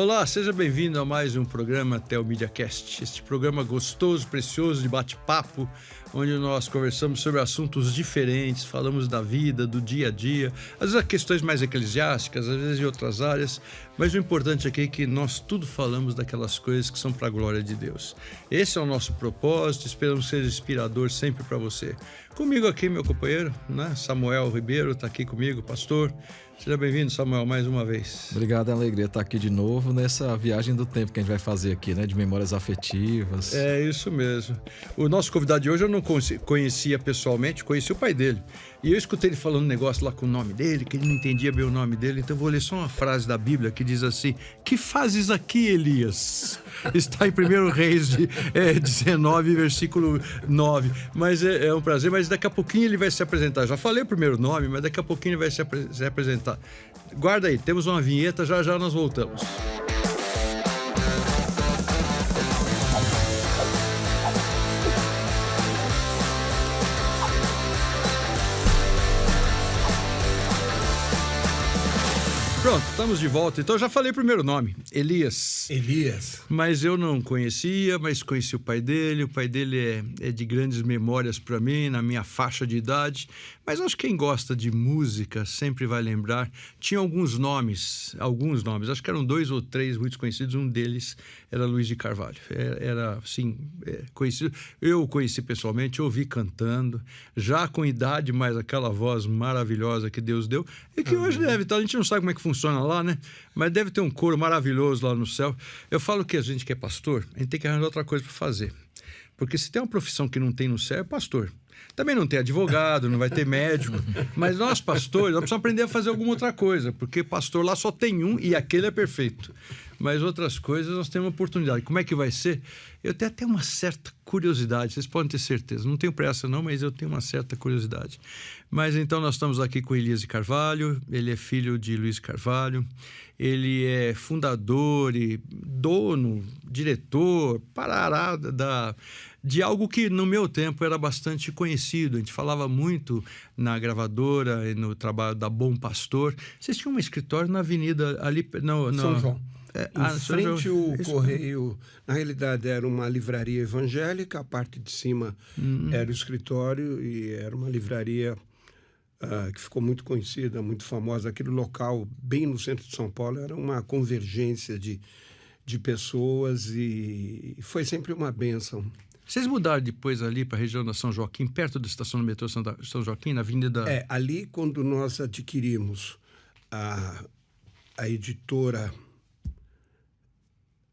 Olá, seja bem-vindo a mais um programa TELmediaCast. Este programa gostoso, precioso de bate-papo, onde nós conversamos sobre assuntos diferentes, falamos da vida, do dia a dia, às vezes questões mais eclesiásticas, às vezes de outras áreas, mas o importante aqui é que nós tudo falamos daquelas coisas que são para a glória de Deus. Esse é o nosso propósito, esperamos ser inspirador sempre para você. Comigo aqui, meu companheiro, né? Samuel Ribeiro, está aqui comigo, pastor. Seja bem-vindo, Samuel, mais uma vez. Obrigado, é uma alegria estar aqui de novo nessa viagem do tempo que a gente vai fazer aqui, né? De memórias afetivas. É isso mesmo. O nosso convidado de hoje eu não conhecia pessoalmente, conheci o pai dele. E eu escutei ele falando um negócio lá com o nome dele, que ele não entendia bem o nome dele, então eu vou ler só uma frase da Bíblia que diz assim: "Que fazes aqui, Elias?" Está em 1 Reis 19, versículo 9. Mas é um prazer, mas daqui a pouquinho ele vai se apresentar. Já falei o primeiro nome, mas daqui a pouquinho ele vai se apresentar. Guarda aí, temos uma vinheta, já já nós voltamos. Pronto, estamos de volta. Então eu já falei o primeiro nome, Elias. Mas eu não conhecia, mas conheci o pai dele. O pai dele é de grandes memórias para mim, na minha faixa de idade. Mas acho que quem gosta de música sempre vai lembrar. Tinha alguns nomes, acho que eram 2 ou 3 muito conhecidos. Um deles era Luiz de Carvalho. Era assim, conhecido. Eu o conheci pessoalmente, ouvi cantando, já com idade, mas aquela voz maravilhosa que Deus deu. E que hoje deve estar, a gente não sabe como é que funciona lá, né? Mas deve ter um coro maravilhoso lá no céu. Eu falo que a gente que é pastor, a gente tem que arranjar outra coisa para fazer. Porque se tem uma profissão que não tem no céu, é pastor. Também não tem advogado, não vai ter médico. Mas nós, pastores, nós precisamos aprender a fazer alguma outra coisa. Porque pastor lá só tem um e aquele é perfeito. Mas outras coisas nós temos oportunidade. Como é que vai ser? Eu tenho até uma certa curiosidade, vocês podem ter certeza. Não tenho pressa não, mas eu tenho uma certa curiosidade. Mas então nós estamos aqui com Elias de Carvalho. Ele é filho de Luiz Carvalho. Ele é fundador e dono, diretor, parará de algo que no meu tempo era bastante conhecido. A gente falava muito na gravadora e no trabalho da Bom Pastor. Vocês tinham um escritório na avenida ali... São João. Em frente ao Isso, correio, na realidade era uma livraria evangélica, a parte de cima era o escritório e era uma livraria que ficou muito conhecida, muito famosa. Aquele local, bem no centro de São Paulo, era uma convergência de pessoas e foi sempre uma bênção. Vocês mudaram depois ali para a região da São Joaquim, perto da estação do metrô São Joaquim, na avenida... Ali quando nós adquirimos a editora...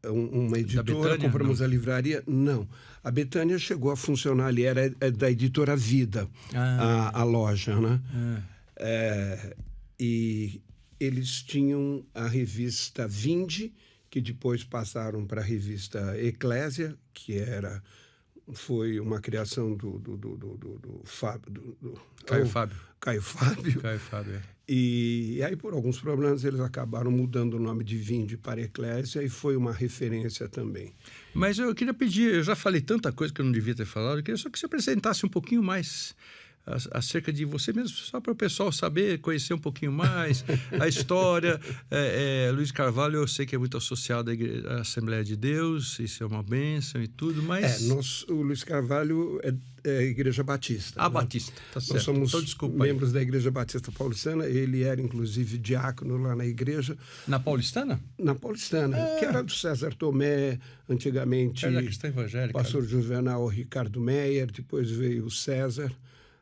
Uma editora, Betânia, compramos não? a livraria. Não, a Betânia chegou a funcionar ali, era da editora Vida, a loja, né? E eles tinham a revista Vinde, que depois passaram para a revista Eclésia, que foi uma criação do Caio Fábio. E aí, por alguns problemas, eles acabaram mudando o nome de Vinde para Eclésia e foi uma referência também. Mas eu queria pedir, eu já falei tanta coisa que eu não devia ter falado, eu queria só que você apresentasse um pouquinho mais acerca de você mesmo, só para o pessoal saber, conhecer um pouquinho mais a história. Luiz Carvalho, eu sei que é muito associado à Assembleia de Deus, isso é uma bênção e tudo, mas... O Luiz Carvalho é Igreja Batista. Né? Batista, tá certo. Nós somos então, membros da Igreja Batista Paulistana, ele era inclusive diácono lá na igreja. Na Paulistana? Na Paulistana, que era do César Tomé, antigamente. Era da Cristã Evangélica. Pastor Juvenal Ricardo Meyer, depois veio o César.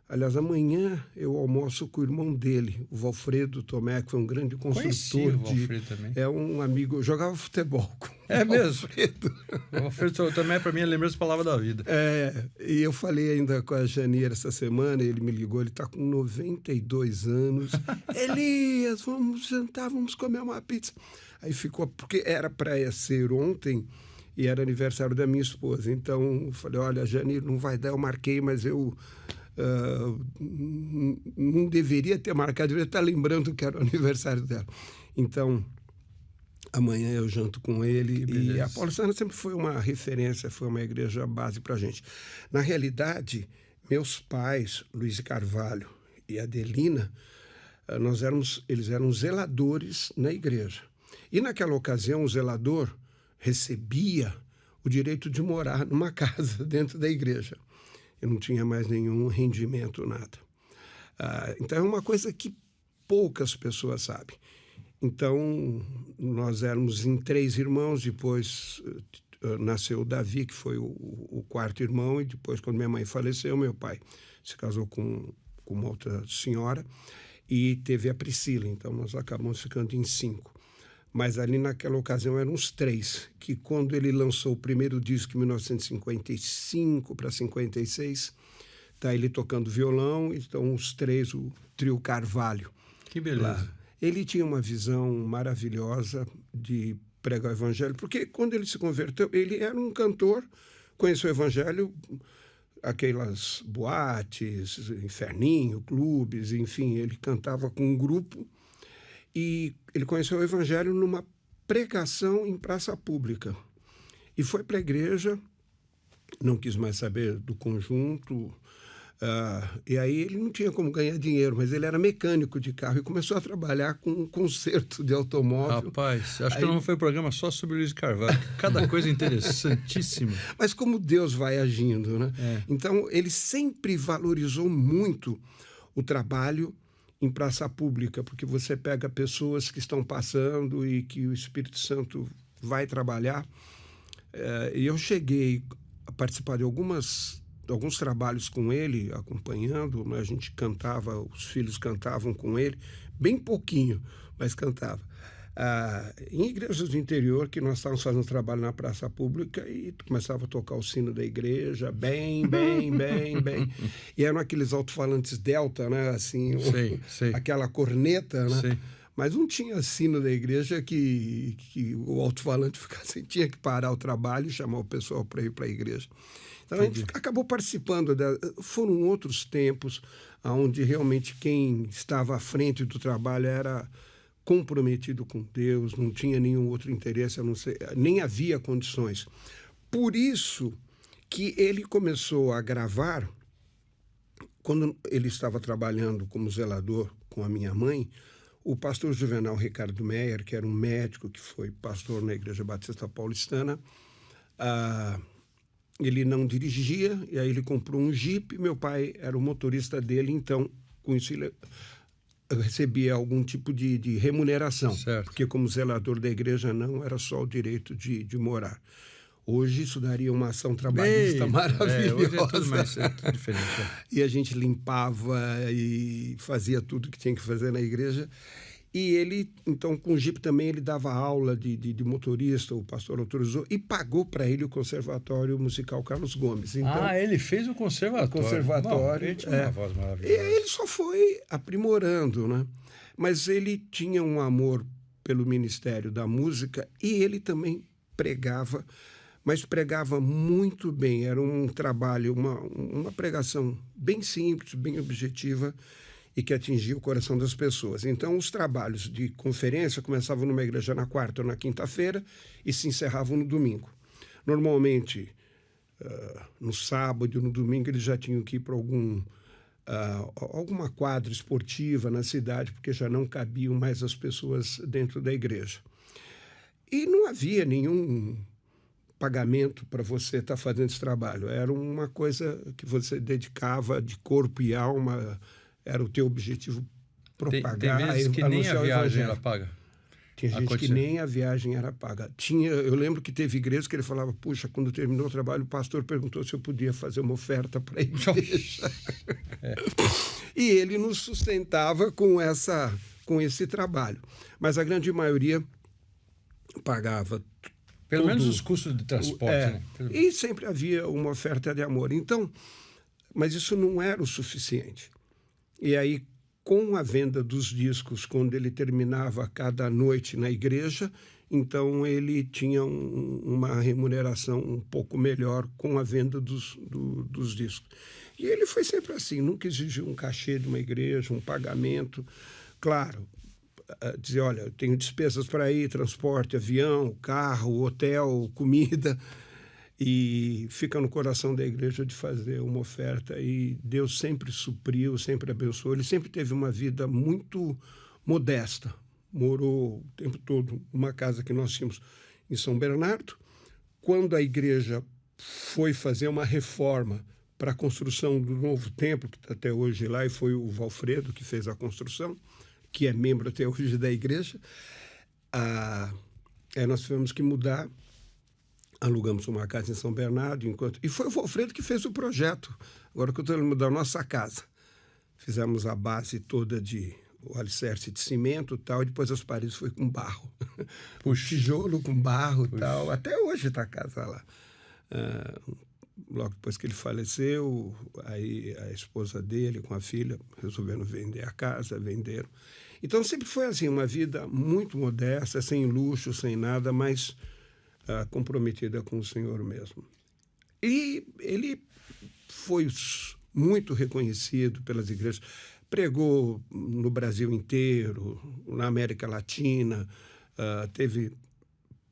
Aliás, amanhã eu almoço com o irmão dele, o Valfredo Tomé, que foi um grande construtor. O Valfredo também. É um amigo, eu jogava futebol com o mesmo? O Valfredo Tomé, para mim, é lembrança da palavra da vida. E eu falei ainda com a Janir essa semana, ele me ligou, ele está com 92 anos. Elias, vamos jantar, vamos comer uma pizza. Aí ficou, porque era para ser ontem, e era aniversário da minha esposa. Então, eu falei, olha, Janir, não vai dar, eu marquei, mas eu... não deveria ter marcado, deveria estar lembrando que era o aniversário dela. Então, amanhã eu janto com ele. E a Paulistana sempre foi uma referência, foi uma igreja base para a gente. Na realidade, meus pais, Luiz Carvalho e Adelina, eles eram zeladores na igreja. E naquela ocasião o zelador recebia o direito de morar numa casa dentro da igreja. Eu não tinha mais nenhum rendimento, nada. Então é uma coisa que poucas pessoas sabem. Então nós éramos em 3 irmãos, depois nasceu o Davi, que foi o 4º irmão, e depois, quando minha mãe faleceu, meu pai se casou com uma outra senhora e teve a Priscila. Então nós acabamos ficando em 5. Mas ali naquela ocasião eram uns 3, que quando ele lançou o primeiro disco em 1955 para 56, tá ele tocando violão, então os 3, o trio Carvalho. Que beleza. Lá. Ele tinha uma visão maravilhosa de pregar o evangelho, porque quando ele se converteu, ele era um cantor, conheceu o evangelho, aquelas boates, inferninho, clubes, enfim, ele cantava com um grupo. E ele conheceu o evangelho numa pregação em praça pública. E foi para a igreja, não quis mais saber do conjunto. E aí ele não tinha como ganhar dinheiro, mas ele era mecânico de carro e começou a trabalhar com um conserto de automóvel. Rapaz, acho que não foi um programa só sobre Luiz Carvalho. Cada coisa interessantíssima. Mas como Deus vai agindo, né? É. Então, ele sempre valorizou muito o trabalho em praça pública, porque você pega pessoas que estão passando e que o Espírito Santo vai trabalhar. E eu cheguei a participar de alguns trabalhos com ele, acompanhando, né? A gente cantava, os filhos cantavam com ele, bem pouquinho, mas cantava. Em igrejas do interior, que nós estávamos fazendo trabalho na praça pública e começava a tocar o sino da igreja, bem, bem, bem, bem. E eram aqueles alto-falantes delta, né? Assim, sei. Aquela corneta, né? Sei. Mas não tinha sino da igreja que o alto-falante ficasse, tinha que parar o trabalho e chamar o pessoal para ir para a igreja. Então, a gente acabou participando. Foram outros tempos onde realmente quem estava à frente do trabalho era comprometido com Deus, não tinha nenhum outro interesse, a não ser, nem havia condições. Por isso que ele começou a gravar, quando ele estava trabalhando como zelador com a minha mãe, o pastor Juvenal Ricardo Meyer, que era um médico que foi pastor na Igreja Batista Paulistana, ele não dirigia, e aí ele comprou um Jeep, meu pai era o motorista dele, então, com isso ele recebia algum tipo de remuneração, certo. Porque como zelador da igreja não era só o direito de morar. Hoje isso daria uma ação trabalhista maravilhosa. Hoje é tudo mais diferente. E a gente limpava e fazia tudo que tinha que fazer na igreja. E ele, então, com o Jeep também, ele dava aula de motorista, o pastor autorizou, e pagou para ele o Conservatório Musical Carlos Gomes. Então, ele fez o conservatório. Conservatório. Ele tinha uma voz maravilhosa. E ele só foi aprimorando, né? Mas ele tinha um amor pelo ministério da música e ele também pregava, mas pregava muito bem. Era um trabalho, uma pregação bem simples, bem objetiva, e que atingia o coração das pessoas. Então, os trabalhos de conferência começavam numa igreja na quarta ou na quinta-feira e se encerravam no domingo. Normalmente, no sábado ou no domingo, eles já tinham que ir para alguma quadra esportiva na cidade, porque já não cabiam mais as pessoas dentro da igreja. E não havia nenhum pagamento para você estar fazendo esse trabalho. Era uma coisa que você dedicava de corpo e alma. Era o teu objetivo propagar. Tem vezes que nem a viagem era paga. Tinha gente que nem a viagem era paga. Eu lembro que teve igrejas que ele falava, puxa, quando terminou o trabalho, o pastor perguntou se eu podia fazer uma oferta para a igreja. E ele nos sustentava com esse trabalho. Mas a grande maioria pagava pelo menos os custos de transporte. Né? E sempre havia uma oferta de amor. Então, mas isso não era o suficiente. E aí, com a venda dos discos, quando ele terminava cada noite na igreja, então ele tinha uma remuneração um pouco melhor com a venda dos discos. E ele foi sempre assim, nunca exigiu um cachê de uma igreja, um pagamento. Claro, dizer, olha, eu tenho despesas para ir, transporte, avião, carro, hotel, comida... E fica no coração da igreja de fazer uma oferta. E Deus sempre supriu, sempre abençoou. Ele sempre teve uma vida muito modesta, morou o tempo todo numa casa que nós tínhamos em São Bernardo. Quando a igreja foi fazer uma reforma para a construção do novo templo, que está até hoje lá, e foi o Valfredo que fez a construção, que é membro até hoje da igreja, nós tivemos que mudar, alugamos uma casa em São Bernardo, e foi o Valfredo que fez o projeto. Agora que eu estou mudando a nossa casa, fizemos a base toda o alicerce de cimento e tal, e depois as paredes foi com barro. Puxa. Tijolo com barro e tal. Até hoje está a casa lá. Logo depois que ele faleceu, aí a esposa dele com a filha resolveram vender a casa, venderam. Então sempre foi assim, uma vida muito modesta, sem luxo, sem nada, mas comprometida com o Senhor mesmo. E ele foi muito reconhecido pelas igrejas, pregou no Brasil inteiro, na América Latina, teve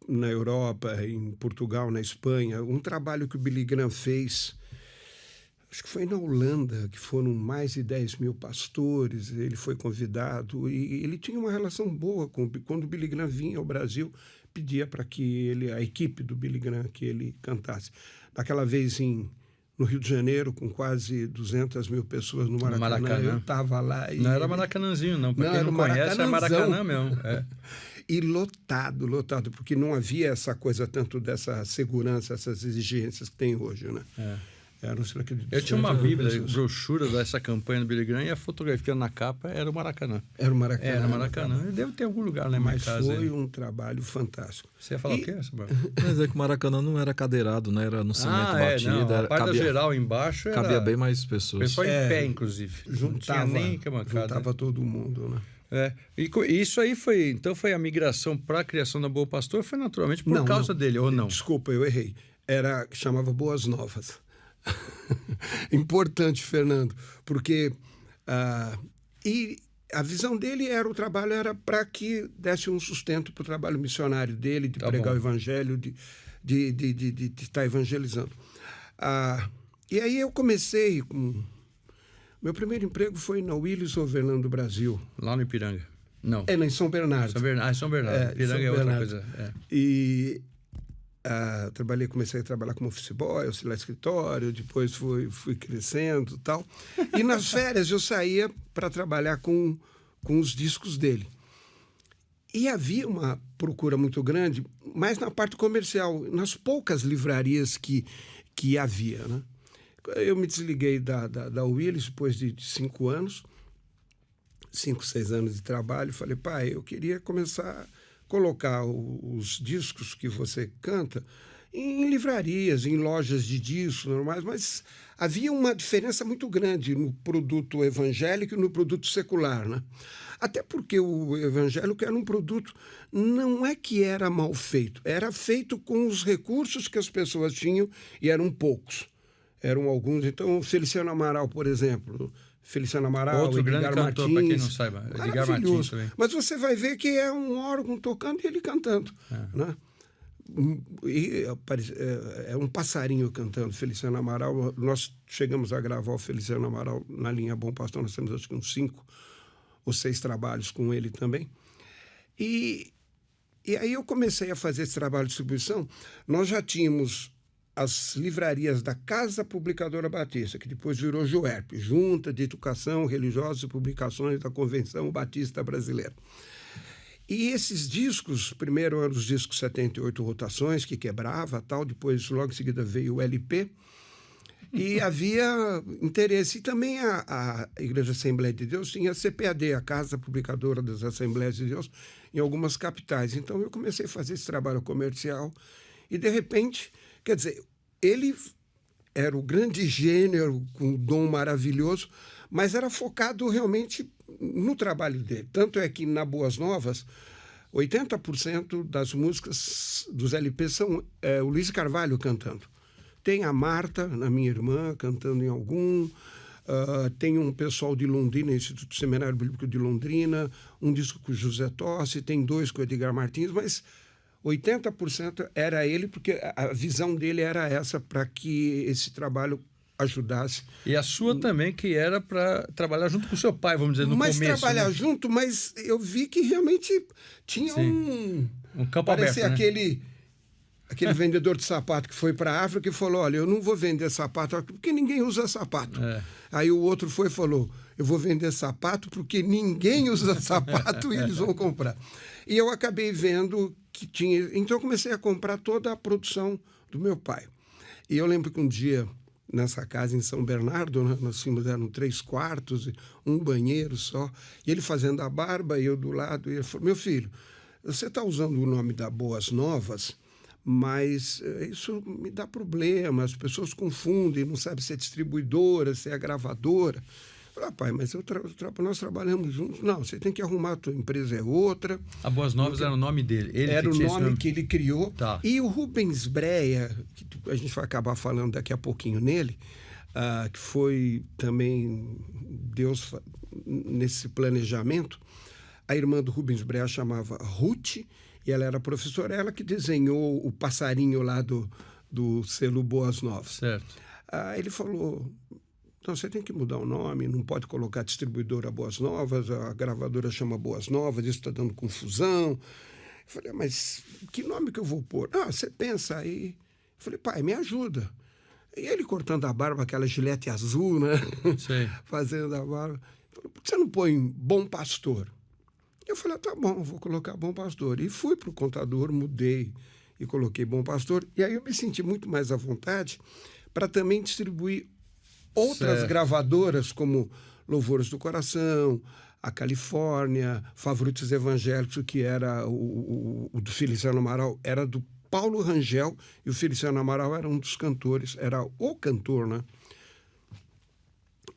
na Europa, em Portugal, na Espanha, um trabalho que o Billy Graham fez, acho que foi na Holanda, que foram mais de 10 mil pastores, ele foi convidado, e ele tinha uma relação boa quando o Billy Graham vinha ao Brasil, pedia para que a equipe do Billy Graham, que ele cantasse. Daquela vez no Rio de Janeiro, com quase 200 mil pessoas no Maracanã. Eu estava lá. Não era Maracanãzinho, não. Para quem não conhece, é Maracanã mesmo. E lotado, porque não havia essa coisa tanto dessa segurança, essas exigências que tem hoje, né? Eu tinha uma Bíblia, brochura dessa campanha do Billy Graham, e a fotografia na capa era o Maracanã. Era o Maracanã. Era o Maracanã. Deve ter algum lugar na minha casa. Mas foi um trabalho fantástico. Você ia falar o quê? Mas é que o Maracanã não era cadeirado, né? Era no cimento batido. Não, a parte geral embaixo era... Cabia bem mais pessoas. Pessoal em pé, inclusive. Juntava todo mundo, né? E isso aí foi a migração para a criação da Boa Pastor, foi naturalmente por causa dele, ou não? Desculpa, eu errei. Chamava Boas Novas. Importante, Fernando, porque e a visão dele o trabalho era para que desse um sustento para o trabalho missionário dele, de pregar o evangelho, de estar evangelizando. E aí eu comecei com... Meu primeiro emprego foi na Willis Overland do Brasil. Lá no Ipiranga? Não. Em São Bernardo. São Bernardo. Ipiranga é outra coisa. E comecei a trabalhar como office boy, auxiliar escritório, depois fui crescendo e tal. E nas férias eu saía para trabalhar com os discos dele. E havia uma procura muito grande, mas na parte comercial, nas poucas livrarias que havia, né? Eu me desliguei da Willis depois de 5 anos, 5, 6 anos de trabalho. Falei, pai, eu queria começar a colocar os discos que você canta em livrarias, em lojas de discos normais, mas havia uma diferença muito grande no produto evangélico e no produto secular, né? Até porque o evangélico era um produto, não é que era mal feito, era feito com os recursos que as pessoas tinham e eram poucos. Eram alguns. Então, Feliciano Amaral, por exemplo. Feliciano Amaral, outro grande cantor, para quem não saiba. Edgar Martins também. Mas você vai ver que é um órgão tocando e ele cantando. Né? E é um passarinho cantando, Feliciano Amaral. Nós chegamos a gravar o Feliciano Amaral na linha Bom Pastor. Nós temos acho que uns 5 ou 6 trabalhos com ele também. E aí eu comecei a fazer esse trabalho de distribuição. Nós já tínhamos as livrarias da Casa Publicadora Batista, que depois virou JUERP, Junta de Educação Religiosa e Publicações da Convenção Batista Brasileira. E esses discos, primeiro eram os discos 78 rotações, que quebrava, tal, depois logo em seguida veio o LP, e havia interesse. E também a Igreja Assembleia de Deus tinha a CPAD, a Casa Publicadora das Assembleias de Deus, em algumas capitais. Então eu comecei a fazer esse trabalho comercial e, de repente... Quer dizer, ele era o grande gênero, com um dom maravilhoso, mas era focado realmente no trabalho dele. Tanto é que, na Boas Novas, 80% das músicas dos LPs são o Luiz Carvalho cantando. Tem a Marta, a minha irmã, cantando em algum. Tem um pessoal de Londrina, Instituto Seminário Bíblico de Londrina, um disco com o José Tossi, tem 2 com o Edgar Martins, mas... 80% era ele, porque a visão dele era essa, para que esse trabalho ajudasse. E a sua também, que era para trabalhar junto com o seu pai, vamos dizer, no começo. Mas trabalhar junto, mas eu vi que realmente tinha um campo aberto, né? Aquele vendedor de sapato que foi para a África e falou, olha, eu não vou vender sapato porque ninguém usa sapato. Aí o outro foi e falou, eu vou vender sapato porque ninguém usa sapato e eles vão comprar. E eu acabei vendo que tinha... Então eu comecei a comprar toda a produção do meu pai. E eu lembro que um dia, nessa casa em São Bernardo, né, nós tínhamos, eram 3 quartos, um banheiro só, e ele fazendo a barba e eu do lado, e ele falou, meu filho, você está usando o nome da Boas Novas, mas isso me dá problema, as pessoas confundem, não sabem se é distribuidora, se é gravadora. Eu falei, pai, mas nós trabalhamos juntos. Não, você tem que arrumar, a tua empresa é outra. A Boas Novas era o nome dele. Era o nome que ele criou. Tá. E o Rubens Breia, que a gente vai acabar falando daqui a pouquinho nele, que foi também Deus nesse planejamento. A irmã do Rubens Breia chamava Ruth, e ela era professora, ela que desenhou o passarinho lá do selo Boas Novas. Certo. Ele falou, então você tem que mudar o nome, não pode colocar distribuidora Boas Novas, a gravadora chama Boas Novas, isso está dando confusão. Eu falei, mas que nome que eu vou pôr? Você pensa aí. Eu falei, pai, me ajuda. E ele cortando a barba, aquela gilete azul, né? Sei. Fazendo a barba. Falei, por que você não põe Bom Pastor? Eu falei, tá bom, vou colocar Bom Pastor. E fui para o contador, mudei e coloquei Bom Pastor. E aí eu me senti muito mais à vontade para também distribuir outras gravadoras, como Louvores do Coração, a Califórnia, Favoritos Evangélicos, que era o do Feliciano Amaral, era do Paulo Rangel, e o Feliciano Amaral era um dos cantores, era o cantor, né?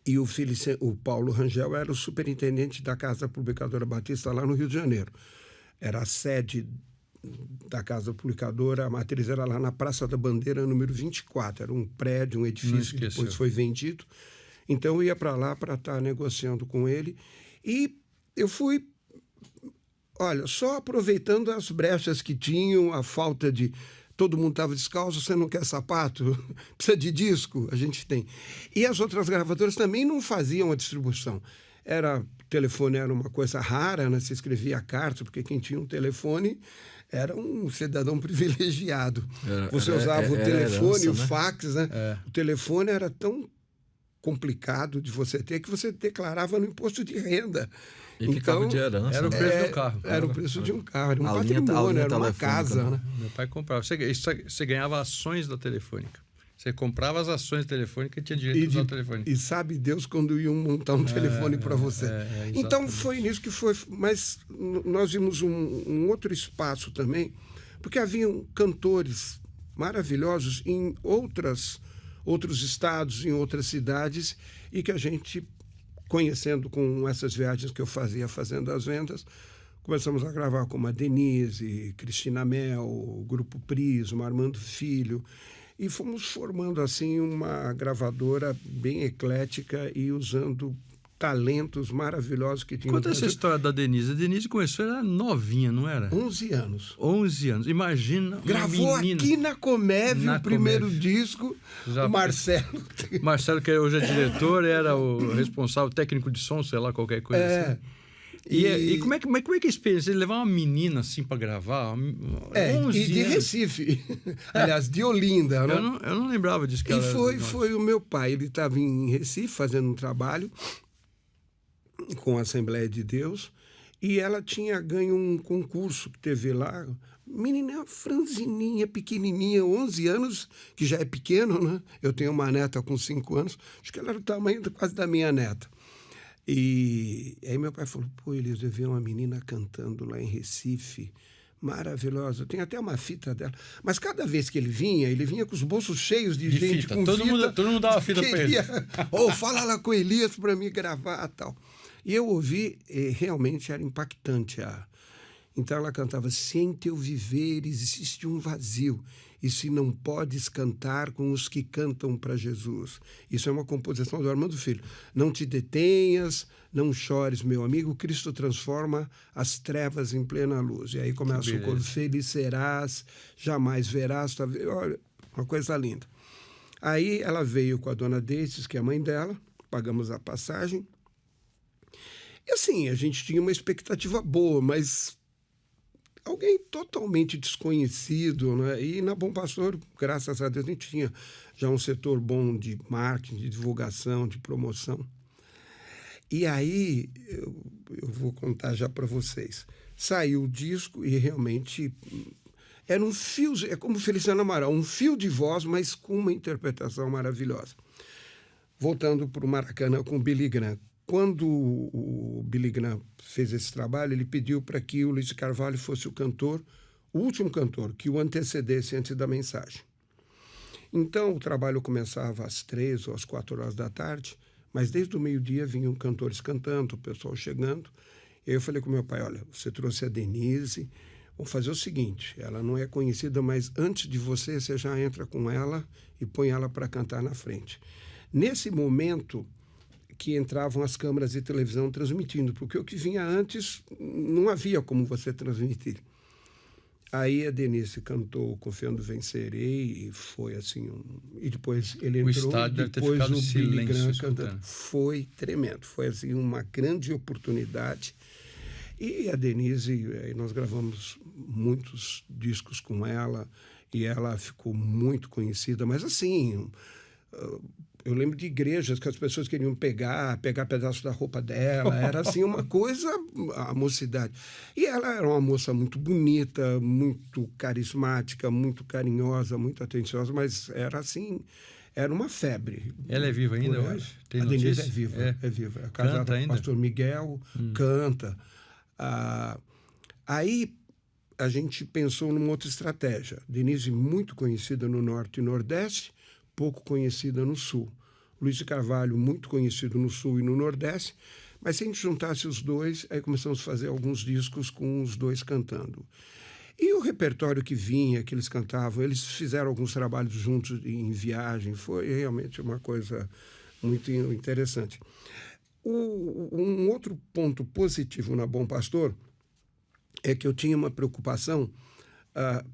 E o Paulo Rangel era o superintendente da Casa Publicadora Batista lá no Rio de Janeiro. Era a sede da Casa Publicadora, a matriz era lá na Praça da Bandeira, número 24. Era um prédio, um edifício que depois foi vendido. Então eu ia para lá para estar negociando com ele. E eu fui, olha, só aproveitando as brechas que tinham, a falta de... Todo mundo estava descalço, você não quer sapato? Precisa de disco? A gente tem. E as outras gravadoras também não faziam a distribuição. O telefone era uma coisa rara, né? Você escrevia carta, porque quem tinha um telefone era um cidadão privilegiado. Você usava o telefone, herança, o fax, né? O telefone era tão complicado de você ter que você declarava no imposto de renda. E ficava de herança. Era o preço do carro. Era o preço de um carro, era um patrimônio, era uma casa. Né? Meu pai comprava. Você ganhava ações da Telefônica. Você comprava as ações da Telefônica e tinha direito de usar o telefone. E sabe Deus quando iam montar um telefone para você. Então foi nisso que foi. Mas nós vimos um outro espaço também, porque haviam cantores maravilhosos em outros estados, em outras cidades, e que a gente, conhecendo com essas viagens que eu fazia fazendo as vendas, começamos a gravar com a Denise, Cristina Mel, o Grupo Prisma, Armando Filho, e fomos formando assim uma gravadora bem eclética e usando talentos maravilhosos que tinham. Conta essa história da Denise. A Denise começou, era novinha, não era? 11 anos. 11 anos. Imagina Gravou uma menina. aqui na Comev o primeiro disco, o Marcelo. Marcelo, que hoje é diretor, era o responsável técnico de som, sei lá, qualquer coisa assim. E como é que é a experiência? Ele levar uma menina assim para gravar? 11 e de anos. Recife. Aliás, de Olinda. Né? Eu não lembrava disso. Que foi o meu pai. Ele estava em Recife fazendo um trabalho com a Assembleia de Deus e ela tinha ganho um concurso que teve lá. Menina franzininha, pequenininha, 11 anos, que já é pequeno, né? Eu tenho uma neta com 5 anos. Acho que ela era o tamanho quase da minha neta. E aí meu pai falou, Elias, eu vi uma menina cantando lá em Recife, maravilhosa. Eu tenho até uma fita dela. Mas cada vez que ele vinha com os bolsos cheios de gente fita. com Todo mundo dava fita para ele. Fala lá com o Elias para me gravar e tal. E eu ouvi, realmente era impactante. Então ela cantava, se em teu viver existe um vazio, e se não podes cantar com os que cantam para Jesus. Isso é uma composição do Armando Filho. Não te detenhas, não chores, meu amigo, Cristo transforma as trevas em plena luz. E aí começa o coro, feliz serás, jamais verás. Olha, uma coisa linda. Aí ela veio com a dona Deices, que é a mãe dela, pagamos a passagem. E assim, a gente tinha uma expectativa boa, mas alguém totalmente desconhecido, né? E na Bom Pastor, graças a Deus, a gente tinha já um setor bom de marketing, de divulgação, de promoção. E aí, eu vou contar já para vocês. Saiu o disco e realmente era um fio, é como Feliciano Amaral, um fio de voz, mas com uma interpretação maravilhosa. Voltando para o Maracanã com o Billy Graham. Quando o Billy Graham fez esse trabalho, ele pediu para que o Luiz de Carvalho fosse o cantor, o último cantor, que o antecedesse antes da mensagem. Então, o trabalho começava às 3 ou às 4 horas da tarde, mas desde o meio-dia vinham cantores cantando, o pessoal chegando. E aí eu falei com meu pai, olha, você trouxe a Denise, vamos fazer o seguinte, ela não é conhecida, mas antes de você já entra com ela e põe ela para cantar na frente. Nesse momento que entravam as câmeras de televisão transmitindo, porque o que vinha antes não havia como você transmitir. Aí a Denise cantou Confiando Vencerei e foi assim e depois ele entrou, o estádio deve ter depois ficado o Billy Graham escutando. cantando. Foi tremendo, foi assim uma grande oportunidade. E a Denise, nós gravamos muitos discos com ela e ela ficou muito conhecida, mas assim, eu lembro de igrejas que as pessoas queriam pegar pedaços da roupa dela. Era assim uma coisa, a mocidade. E ela era uma moça muito bonita, muito carismática, muito carinhosa, muito atenciosa, mas era assim, era uma febre. Ela é viva ainda hoje? Tem a notícia? Denise é viva, é viva. É casada Canta com ainda? o pastor Miguel, canta. Aí a gente pensou numa outra estratégia. Denise muito conhecida no Norte e Nordeste, pouco conhecida no Sul. Luiz de Carvalho, muito conhecido no Sul e no Nordeste, mas se a gente juntasse os dois, aí começamos a fazer alguns discos com os dois cantando. E o repertório que vinha, que eles cantavam, eles fizeram alguns trabalhos juntos em viagem, foi realmente uma coisa muito interessante. Um outro ponto positivo na Bom Pastor é que eu tinha uma preocupação.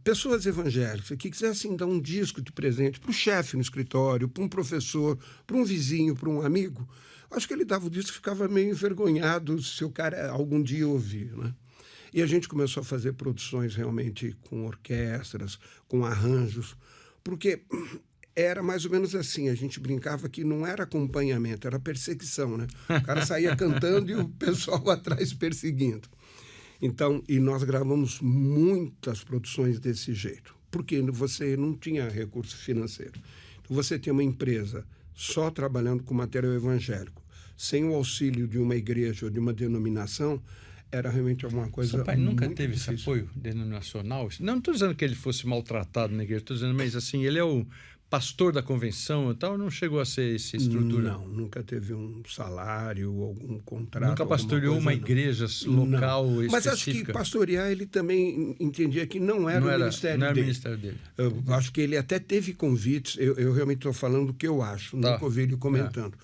Pessoas evangélicas que quisessem dar um disco de presente para o chefe no escritório, para um professor, para um vizinho, para um amigo, acho que ele dava o disco e ficava meio envergonhado se o cara algum dia ouvir, né? E a gente começou a fazer produções realmente com orquestras, com arranjos, porque era mais ou menos assim, a gente brincava que não era acompanhamento, era perseguição, né? O cara saía cantando e o pessoal atrás perseguindo. Então, e nós gravamos muitas produções desse jeito, porque você não tinha recurso financeiro. Então, você tem uma empresa só trabalhando com material evangélico, sem o auxílio de uma igreja ou de uma denominação, era realmente alguma coisa Seu pai nunca muito teve difícil. esse apoio denominacional? Não estou dizendo que ele fosse maltratado na igreja, estou dizendo, mas assim, ele é o pastor da convenção e tal, não chegou a ser essa estrutura? Não, nunca teve um salário, algum contrato. Nunca pastoreou uma igreja local não. específica? Mas acho que pastorear ele também entendia que não era o ministério não era dele. o ministério dele. Eu acho que ele até teve convites, eu realmente estou falando o que eu acho, nunca ouvi ele comentando.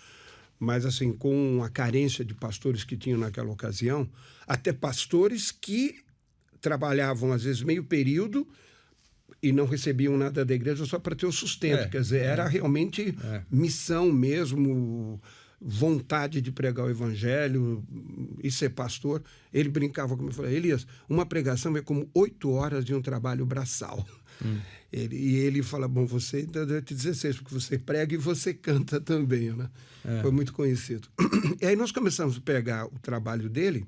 Mas, assim, com a carência de pastores que tinham naquela ocasião, até pastores que trabalhavam, às vezes, meio período e não recebiam nada da igreja só para ter o sustento. Quer dizer, era realmente missão mesmo, vontade de pregar o evangelho e ser pastor. Ele brincava comigo e falou, Elias, uma pregação é como 8 horas de um trabalho braçal. Ele fala, bom, você ainda deve ter 16, porque você prega e você canta também, né? Foi muito conhecido. E aí nós começamos a pegar o trabalho dele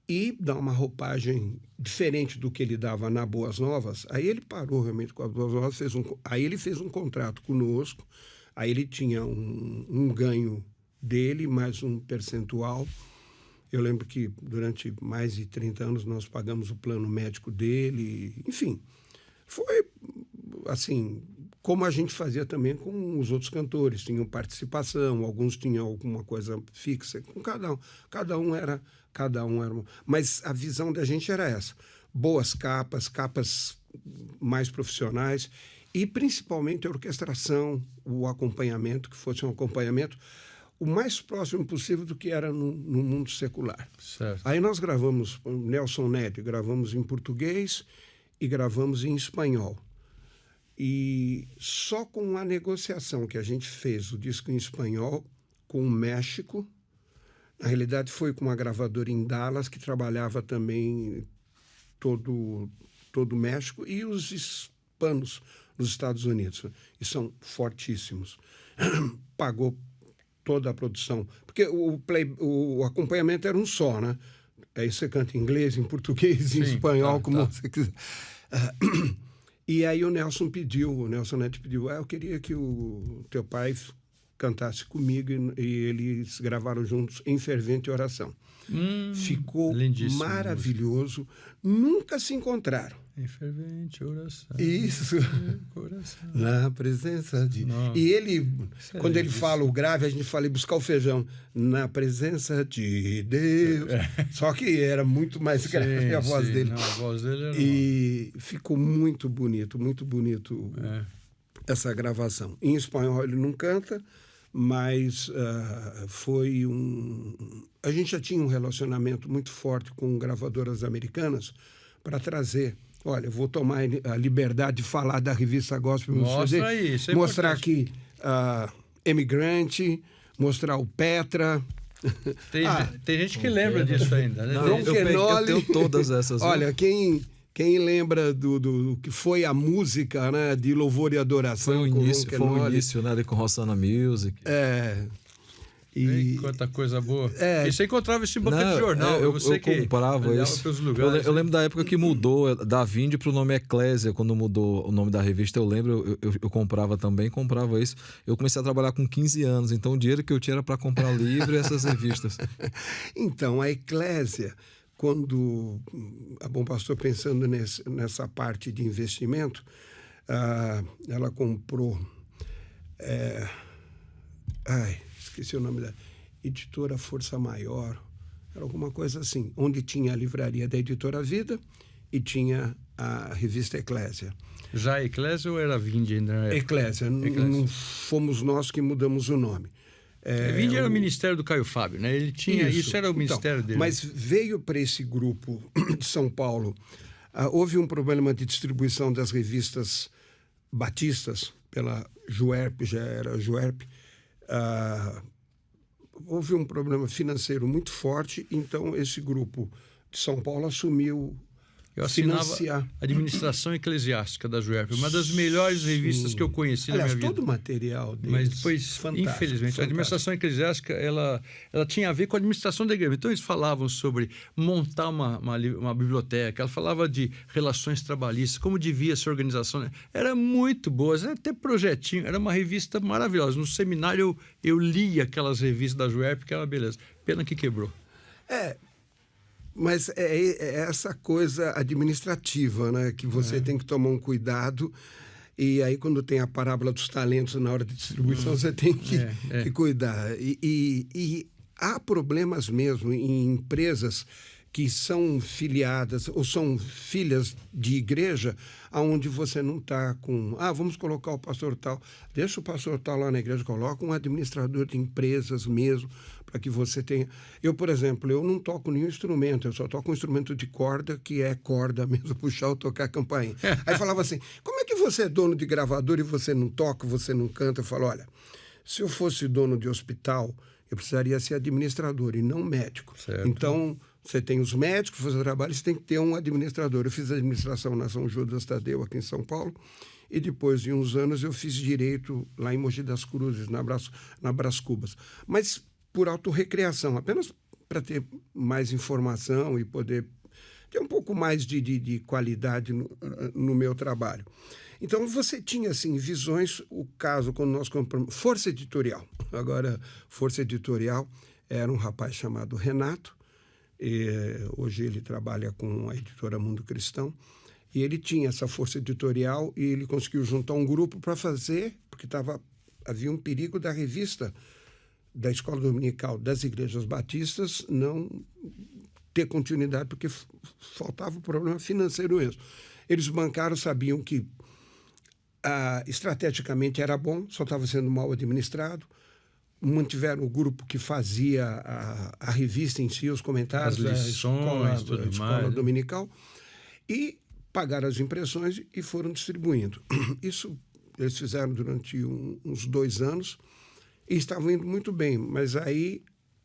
e dar uma roupagem diferente do que ele dava na Boas Novas. Aí ele parou realmente com as Boas Novas, aí ele fez um contrato conosco, aí ele tinha um ganho dele, mais um percentual. Eu lembro que durante mais de 30 anos nós pagamos o plano médico dele, enfim. Foi, assim, como a gente fazia também com os outros cantores. Tinham participação, alguns tinham alguma coisa fixa, com cada um. Cada um era... Mas a visão da gente era essa. Boas capas mais profissionais e, principalmente, a orquestração, o acompanhamento, que fosse um acompanhamento o mais próximo possível do que era no mundo secular. Certo. Aí nós gravamos, Nelson Ned, gravamos em português e gravamos em espanhol. E só com a negociação que a gente fez o disco em espanhol com o México, na realidade foi com uma gravadora em Dallas que trabalhava também todo o México, e os hispanos nos Estados Unidos, e são fortíssimos. Pagou toda a produção, porque o acompanhamento era um só, né? Aí você canta em inglês, em português, em espanhol, como você quiser. E aí o Nelson Neto pediu, eu queria que o teu pai cantasse comigo, e eles gravaram juntos Em Fervente Oração. Ficou maravilhoso. Nunca se encontraram. Em fervente oração. Isso. Na presença de... Nossa. E ele, quando ele fala o grave, a gente fala ir buscar o feijão. Na presença de Deus. Só que era muito mais grave a voz dele. Não, a voz dele era... E ficou muito bonito essa gravação. Em espanhol ele não canta, mas foi a gente já tinha um relacionamento muito forte com gravadoras americanas para trazer... Olha, eu vou tomar a liberdade de falar da revista Gospel. Mostra aí, isso é mostrar importante. Aqui Emigrante, mostrar o Petra. Tem gente que lembra disso ainda, né? Não, eu tenho todas essas. Olha, quem lembra do que foi a música, né, de louvor e adoração? Foi o início, né, com Rossana Music. Quanta coisa boa. E você encontrava isso em banca de jornal. Eu comprava isso. Eu lembro da época que mudou da Vinde para o nome Eclésia, quando mudou o nome da revista. Eu lembro, eu comprava isso. Eu comecei a trabalhar com 15 anos, então o dinheiro que eu tinha era para comprar livro e essas revistas. Então, a Eclésia, quando a Bom Pastor, pensando nessa parte de investimento, ela comprou... esqueci o nome da editora Força Maior, era alguma coisa assim, onde tinha a livraria da Editora Vida e tinha a revista Eclésia. Já a Eclésia ou era Vinde ainda? Eclésia. Não fomos nós que mudamos o nome. Vinde era o ministério do Caio Fábio, né? Ele tinha, isso era o ministério dele. Mas veio para esse grupo de São Paulo, houve um problema de distribuição das revistas batistas pela Juerp, já era Juerp. Houve um problema financeiro muito forte, então esse grupo de São Paulo assumiu financiar. A administração eclesiástica da Juerp, uma das melhores revistas que eu conheci na minha vida. Todo o material deles, mas depois, infelizmente, a administração eclesiástica ela tinha a ver com a administração da igreja. Então eles falavam sobre montar uma biblioteca, ela falava de relações trabalhistas, como devia ser a organização. Era muito boa, era até projetinho, era uma revista maravilhosa. No seminário eu lia aquelas revistas da Juerp, que era uma beleza. Pena que quebrou. Mas é essa coisa administrativa, né? Que você tem que tomar um cuidado. E aí, quando tem a parábola dos talentos na hora de distribuição, você tem que cuidar. E há problemas mesmo em empresas que são filiadas ou são filhas de igreja, onde você não está com... vamos colocar o pastor tal. Deixa o pastor tal lá na igreja, coloca um administrador de empresas mesmo, para que você tenha... Eu, por exemplo, eu não toco nenhum instrumento, eu só toco um instrumento de corda, que é corda mesmo, puxar ou tocar a campainha. Aí falava assim, como é que você é dono de gravador e você não toca, você não canta? Eu falo, olha, se eu fosse dono de hospital, eu precisaria ser administrador e não médico. Certo. Então... Você tem os médicos fazendo trabalho, você tem que ter um administrador. Eu fiz administração na São Judas Tadeu, aqui em São Paulo, e depois de uns anos eu fiz direito lá em Mogi das Cruzes, na Brás Cubas. Mas por autorrecreação, apenas para ter mais informação e poder ter um pouco mais de qualidade no meu trabalho. Então, você tinha, assim, visões, o caso, quando nós compramos... Força Editorial. Agora, Força Editorial era um rapaz chamado Renato. Hoje ele trabalha com a editora Mundo Cristão, e ele tinha essa força editorial e ele conseguiu juntar um grupo para fazer, porque havia um perigo da revista da Escola Dominical das Igrejas Batistas não ter continuidade, porque faltava o problema financeiro mesmo. Eles bancaram, sabiam que estrategicamente era bom, só estava sendo mal administrado. Mantiveram o grupo que fazia a revista em si, os comentários, as lições, a escola dominical. E pagaram as impressões e foram distribuindo. Isso eles fizeram durante uns 2 anos e estavam indo muito bem, mas aí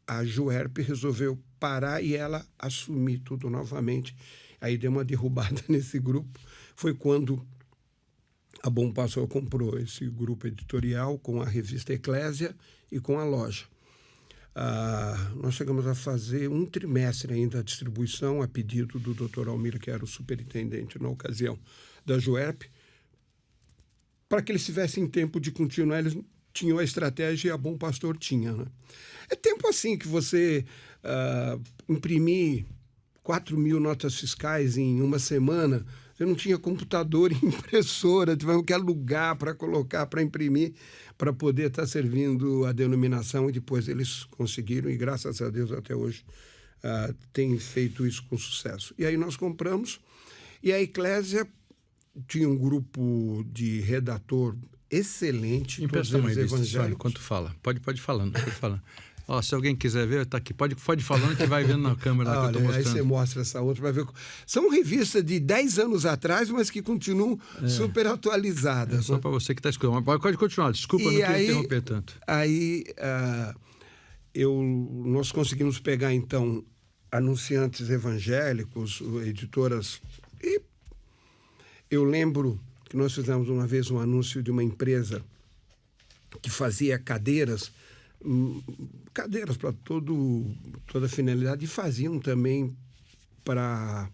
a Juerp resolveu parar e ela assumir tudo novamente. Aí deu uma derrubada nesse grupo. Foi quando a Bom Pastor comprou esse grupo editorial com a revista Eclésia e com a loja. Nós chegamos a fazer 1 trimestre ainda a distribuição a pedido do Dr. Almir, que era o superintendente na ocasião da Juerp, para que eles tivessem tempo de continuar. Eles tinham a estratégia e a Bom Pastor tinha, né? É tempo assim que você imprimir 4.000 notas fiscais em uma semana. Você não tinha computador e impressora, tivemos que alugar para colocar, para imprimir, para poder estar servindo a denominação, e depois eles conseguiram, e graças a Deus até hoje tem feito isso com sucesso. E aí nós compramos, e a Eclésia tinha um grupo de redator excelente, todos eles evangélicos. Enquanto fala, pode falando, pode falar. Se alguém quiser ver, está aqui. Pode falando que vai vendo na câmera. Olha, que eu tô mostrando. Aí você mostra essa outra para ver. São revistas de 10 anos atrás, mas que continuam super atualizadas. Só para você que está escutando. Mas pode continuar, desculpa, não queria interromper tanto. Aí nós conseguimos pegar, então, anunciantes evangélicos, editoras. E eu lembro que nós fizemos uma vez um anúncio de uma empresa que fazia cadeiras para toda a finalidade, e faziam também para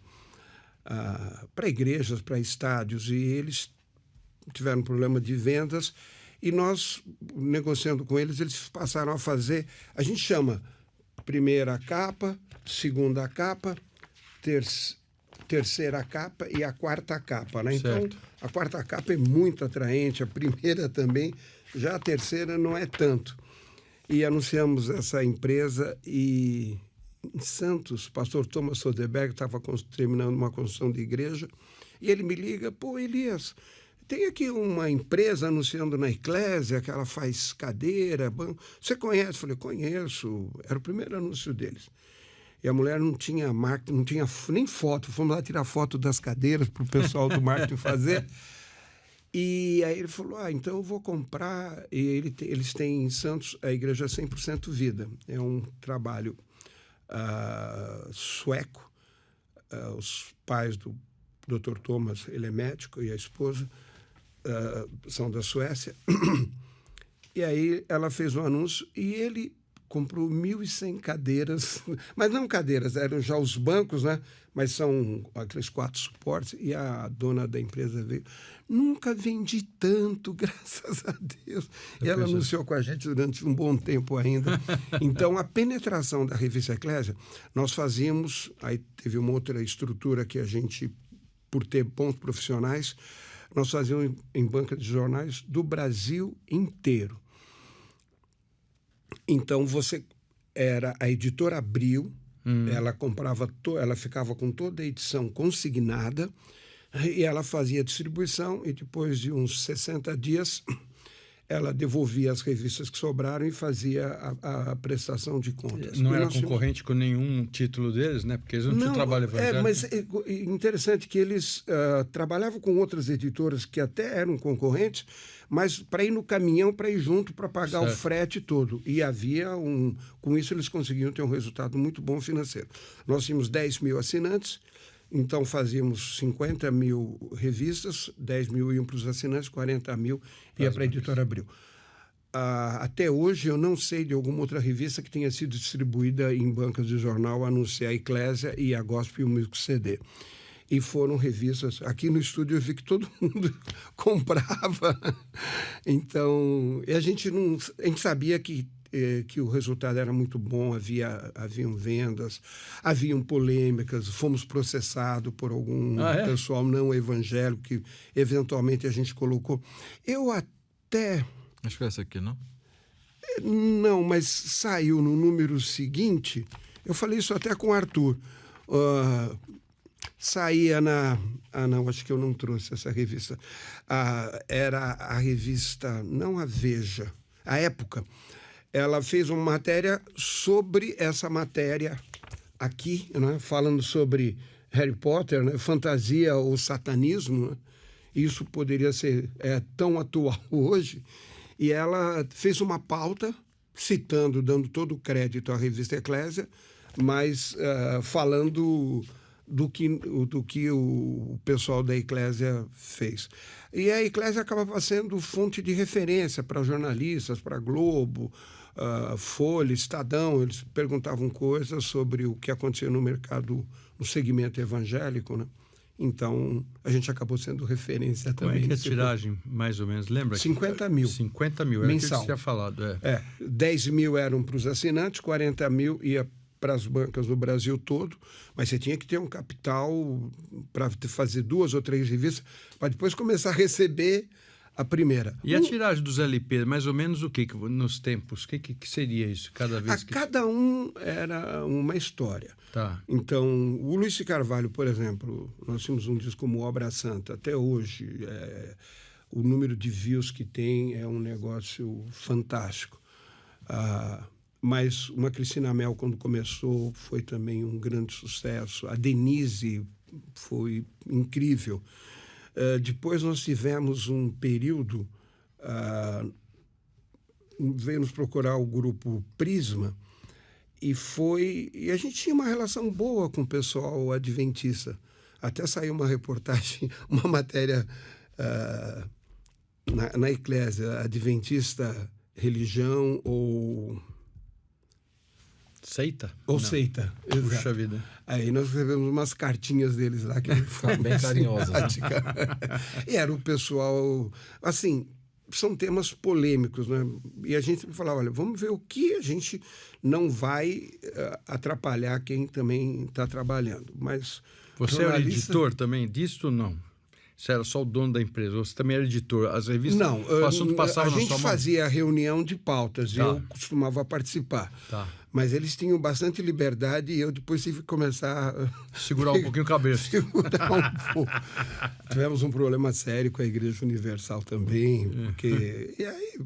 igrejas, para estádios, e eles tiveram problema de vendas, e nós, negociando com eles, eles passaram a fazer, a gente chama primeira capa, segunda capa, terceira capa e a quarta capa, né? Então, a quarta capa é muito atraente, a primeira também, já a terceira não é tanto. E anunciamos essa empresa, e em Santos, o pastor Thomas Soderberg estava terminando uma construção de igreja, e ele me liga: pô, Elias, tem aqui uma empresa anunciando na Eclésia, que ela faz cadeira, banco. Você conhece? Eu falei: conheço. Era o primeiro anúncio deles. E a mulher não tinha marketing, não tinha nem foto. Fomos lá tirar foto das cadeiras para o pessoal do marketing fazer. E aí ele falou: então eu vou comprar. E eles têm em Santos a igreja 100% Vida. É um trabalho sueco. Os pais do Dr. Thomas, ele é médico, e a esposa são da Suécia. E aí ela fez um anúncio e ele comprou 1.100 cadeiras, mas não cadeiras, eram já os bancos, né? Mas são aqueles 4 suportes, e a dona da empresa veio: nunca vendi tanto, graças a Deus. E ela anunciou com a gente durante um bom tempo ainda. Então, a penetração da revista Eclésia, nós fazíamos, aí teve uma outra estrutura que a gente, por ter bons profissionais, nós fazíamos em banca de jornais do Brasil inteiro. Então, você era a editora Abril, ela comprava, ela ficava com toda a edição consignada, e ela fazia a distribuição, e depois de uns 60 dias ela devolvia as revistas que sobraram e fazia a prestação de contas. Não era concorrente com nenhum título deles, né? Porque eles não tinham trabalho evangélico. Mas é interessante que eles trabalhavam com outras editoras que até eram concorrentes, mas para ir no caminhão, para ir junto, para pagar o frete todo. E havia com isso eles conseguiam ter um resultado muito bom financeiro. Nós tínhamos 10.000 assinantes, então fazíamos 50.000 revistas, 10.000 iam para os assinantes, 40.000 ia para a editora Abril. Até hoje eu não sei de alguma outra revista que tenha sido distribuída em bancas de jornal, a não ser a Eclésia e a Gospel Music CD. E foram revistas. Aqui no estúdio eu vi que todo mundo comprava. Então, a gente sabia que o resultado era muito bom, haviam vendas, haviam polêmicas, fomos processados por algum pessoal não evangélico que eventualmente a gente colocou. Eu até... Acho que foi essa aqui, não? Não, mas saiu no número seguinte, eu falei isso até com o Arthur, saía não, acho que eu não trouxe essa revista, era a revista, não a Veja, a Época. Ela fez uma matéria sobre essa matéria aqui, né, falando sobre Harry Potter, né? Fantasia ou satanismo, né? Isso poderia ser tão atual hoje. E ela fez uma pauta citando, dando todo o crédito à revista Eclésia, mas falando do que o pessoal da Eclésia fez. E a Eclésia acabava sendo fonte de referência para jornalistas, para Globo, Folha, Estadão. Eles perguntavam coisas sobre o que acontecia no mercado, no segmento evangélico, né? Então, a gente acabou sendo referência também. Como é que é a tiragem, mais ou menos? Lembra? 50 mil. 50 mil, era mensal. O que você tinha falado. 10 mil eram para os assinantes, 40 mil ia para as bancas do Brasil todo, mas você tinha que ter um capital para fazer 2 ou 3 revistas, para depois começar a receber a primeira. E a tiragem dos LP, mais ou menos o que nos tempos? O que seria isso? Cada vez Cada um era uma história. Tá. Então, o Luiz de Carvalho, por exemplo, nós tínhamos um disco como Obra Santa. Até hoje, o número de views que tem é um negócio fantástico. Mas uma Cristina Mel, quando começou, foi também um grande sucesso. A Denise foi incrível. Depois nós tivemos um período, veio nos procurar o grupo Prisma, e a gente tinha uma relação boa com o pessoal adventista. Até saiu uma reportagem, uma matéria na Eclésia, Adventista, Religião ou... Seita? Ou não. Seita. Puxa vida. Aí nós recebemos umas cartinhas deles lá que foram bem carinhosas. E era o pessoal... Assim, são temas polêmicos, né? E a gente falava, olha, vamos ver o que a gente não vai atrapalhar quem também está trabalhando. Mas você era editor também disso ou não? Você era só o dono da empresa? Você também era editor? As revistas? Não, o assunto passava a gente fazia reunião de pautas e eu costumava participar. Tá. Mas eles tinham bastante liberdade e eu depois tive que começar a... Segurar um pouquinho o cabelo. Segurar um pouco. Tivemos um problema sério com a Igreja Universal também, porque... E aí,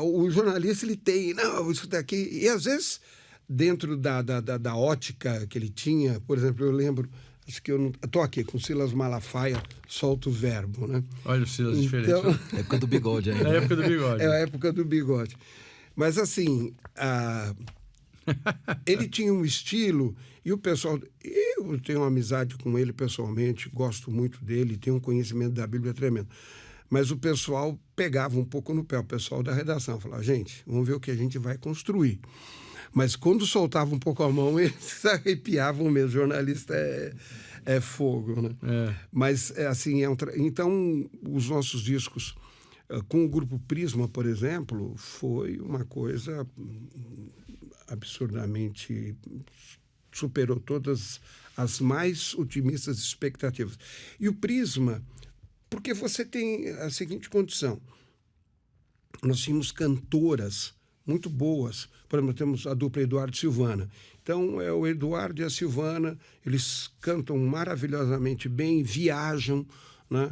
o jornalista, ele tem... Não, isso daqui... E às vezes, dentro da ótica que ele tinha, por exemplo, eu lembro... Acho que eu estou aqui com o Silas Malafaia, solto o verbo, né? Olha o Silas diferente. É a época do bigode ainda. É a época do bigode. É a época do bigode. Mas, assim, ele tinha um estilo e o pessoal... Eu tenho uma amizade com ele pessoalmente, gosto muito dele, tenho um conhecimento da Bíblia tremendo. Mas o pessoal pegava um pouco no pé, o pessoal da redação. Falava, gente, vamos ver o que a gente vai construir. Mas quando soltava um pouco a mão, eles se arrepiavam mesmo. O jornalista é fogo, né? Mas, assim, então, os nossos discos, com o Grupo Prisma, por exemplo, foi uma coisa absurdamente... Superou todas as mais otimistas expectativas. E o Prisma, porque você tem a seguinte condição. Nós tínhamos cantoras muito boas. Por exemplo, temos a dupla Eduardo e Silvana. Então, é o Eduardo e a Silvana, eles cantam maravilhosamente bem, viajam, né?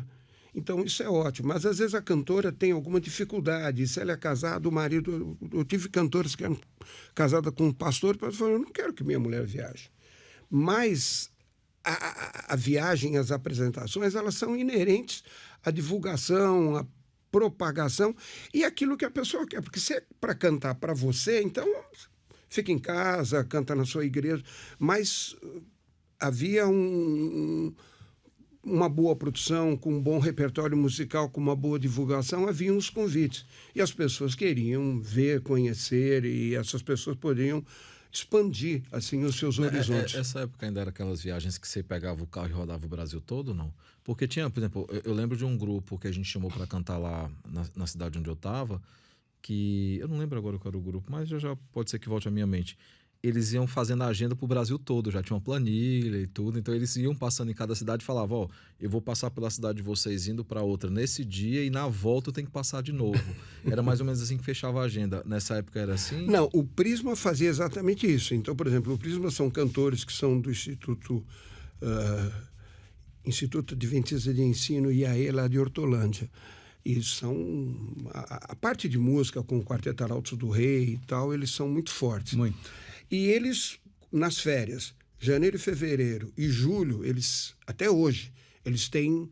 Então, isso é ótimo. Mas, às vezes, a cantora tem alguma dificuldade. Se ela é casada, o marido... Eu tive cantoras que eram casadas com um pastor, e falaram, eu não quero que minha mulher viaje. Mas a viagem, as apresentações, elas são inerentes à divulgação, à propagação e aquilo que a pessoa quer. Porque se é para cantar para você, então fica em casa, canta na sua igreja. Mas havia uma boa produção, com um bom repertório musical, com uma boa divulgação, haviam os convites. E as pessoas queriam ver, conhecer, e essas pessoas poderiam expandir, assim, os seus horizontes. Essa época ainda era aquelas viagens que você pegava o carro e rodava o Brasil todo, não? Porque tinha, por exemplo, eu lembro de um grupo que a gente chamou para cantar lá na cidade onde eu estava, que eu não lembro agora qual era o grupo, mas já pode ser que volte à minha mente. Eles iam fazendo a agenda para o Brasil todo, já tinha uma planilha e tudo, então eles iam passando em cada cidade e falavam, ó, eu vou passar pela cidade de vocês indo para outra nesse dia e na volta eu tenho que passar de novo. Era mais ou menos assim que fechava a agenda. Nessa época era assim? Não, o Prisma fazia exatamente isso. Então, por exemplo, o Prisma são cantores que são do Instituto Adventista de Ensino IAE, lá de Hortolândia. E são... A parte de música com o Quarteto Arautos do Rei e tal, eles são muito fortes. Muito. E eles, nas férias, janeiro e fevereiro e julho, eles, até hoje, eles têm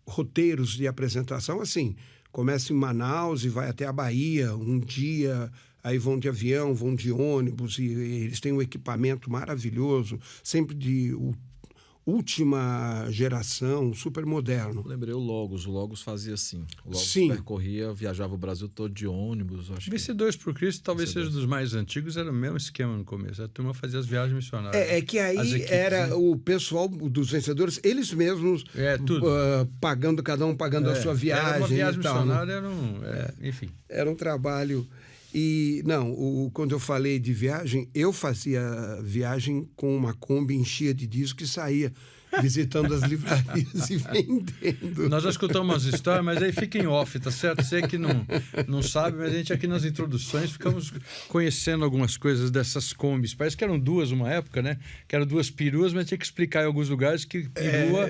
roteiros de apresentação assim. Começa em Manaus e vai até a Bahia um dia, aí vão de avião, vão de ônibus, e eles têm um equipamento maravilhoso, sempre de última geração, super moderno. Lembrei o Logos fazia assim. O Logos percorria, viajava o Brasil todo de ônibus. Vencedores por Cristo talvez seja dos mais antigos, era o mesmo esquema no começo. A turma fazia as viagens missionárias. É que aí equipes, era o pessoal dos vencedores, eles mesmos pagando, cada um pagando a sua viagem. Era uma viagem missionária, enfim. Era um trabalho. E, quando eu falei de viagem, eu fazia viagem com uma Kombi, enchia de disco e saía visitando as livrarias e vendendo. Nós já escutamos umas histórias, mas aí fica em off, tá certo? Você que não sabe, mas a gente aqui nas introduções ficamos conhecendo algumas coisas dessas Kombis. Parece que eram duas uma época, né? Que eram duas peruas, mas tinha que explicar em alguns lugares que perua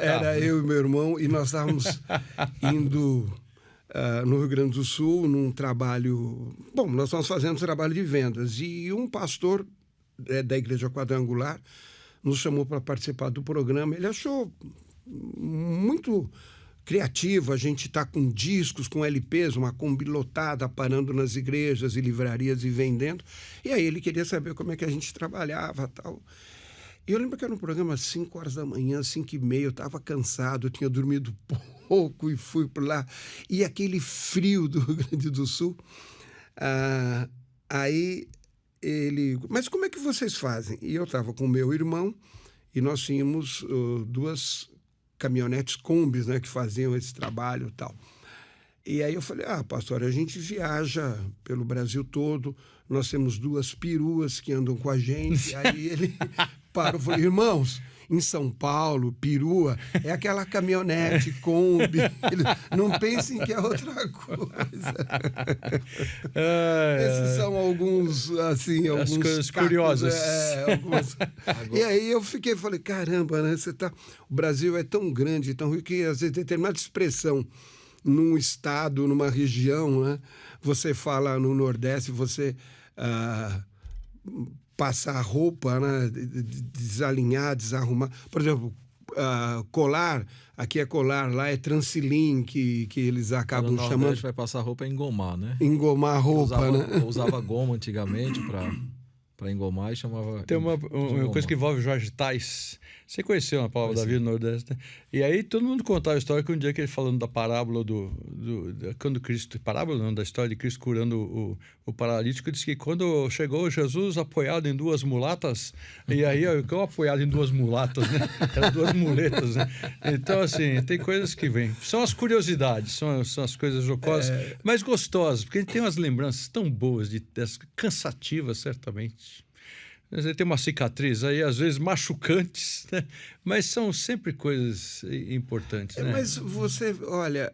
Era eu e meu irmão, e nós estávamos indo... no Rio Grande do Sul, num trabalho... Bom, nós estamos fazendo um trabalho de vendas, e um pastor da Igreja Quadrangular nos chamou para participar do programa. Ele achou muito criativo, a gente está com discos, com LPs, uma Kombi lotada, parando nas igrejas e livrarias e vendendo, e aí ele queria saber como é que a gente trabalhava e tal. E eu lembro que era um programa às 5 horas da manhã, 5h30, eu estava cansado, eu tinha dormido pouco e fui por lá. E aquele frio do Rio Grande do Sul. Aí ele... Mas como é que vocês fazem? E eu estava com o meu irmão e nós tínhamos 2 caminhonetes Kombis, né, que faziam esse trabalho e tal. E aí eu falei, pastor, a gente viaja pelo Brasil todo, nós temos 2 peruas que andam com a gente. Aí ele parou e falou, irmãos, em São Paulo, perua é aquela caminhonete Kombi. Não pensem que é outra coisa. Esses são alguns, assim, algumas coisas curiosas. E aí eu falei, caramba, né? O Brasil é tão grande, tão rico, que às vezes determinada expressão num estado, numa região, né? Você fala no Nordeste, você passa a roupa, né? Desalinhar, desarrumar. Por exemplo, colar, aqui é colar, lá é transilim, que eles acabam chamando. No Nordeste vai passar roupa é engomar, né? Engomar a roupa, né? Usava goma antigamente para engomar e chamava... Tem uma coisa que envolve Jorge Tais. Você conheceu uma palavra da vida no Nordeste, né? E aí todo mundo contava a história que um dia que ele falando da parábola quando Cristo... Parábola não, da história de Cristo curando o paralítico, disse que quando chegou Jesus apoiado em 2 mulatas, e aí eu apoiado em 2 mulatas, né? Eram 2 muletas, né? Então, assim, tem coisas que vêm. São as curiosidades, são as coisas jocosas, mas gostosas, porque a gente tem umas lembranças tão boas, cansativas, certamente. Você tem uma cicatriz aí, às vezes machucantes, né? Mas são sempre coisas importantes, né? Mas você, olha,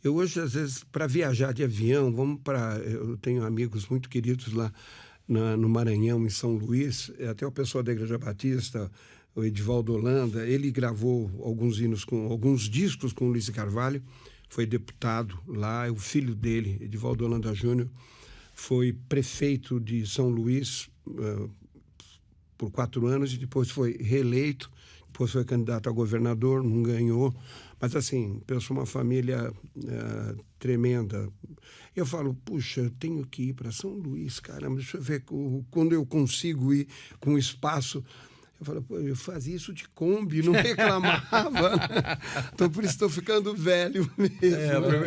eu hoje, às vezes, para viajar de avião, eu tenho amigos muito queridos lá no Maranhão, em São Luís, até o pessoal da Igreja Batista, o Edivaldo Holanda, ele gravou alguns discos com o Luiz Carvalho, foi deputado lá, o filho dele, Edivaldo Holanda Júnior, foi prefeito de São Luís por 4 anos e depois foi reeleito, depois foi candidato a governador, não ganhou, mas assim, pensou uma família tremenda. Eu falo, puxa, eu tenho que ir para São Luís, caramba, deixa eu ver quando eu consigo ir com espaço. Eu falei, eu fazia isso de Kombi, não reclamava. Né? Então, por isso estou ficando velho mesmo.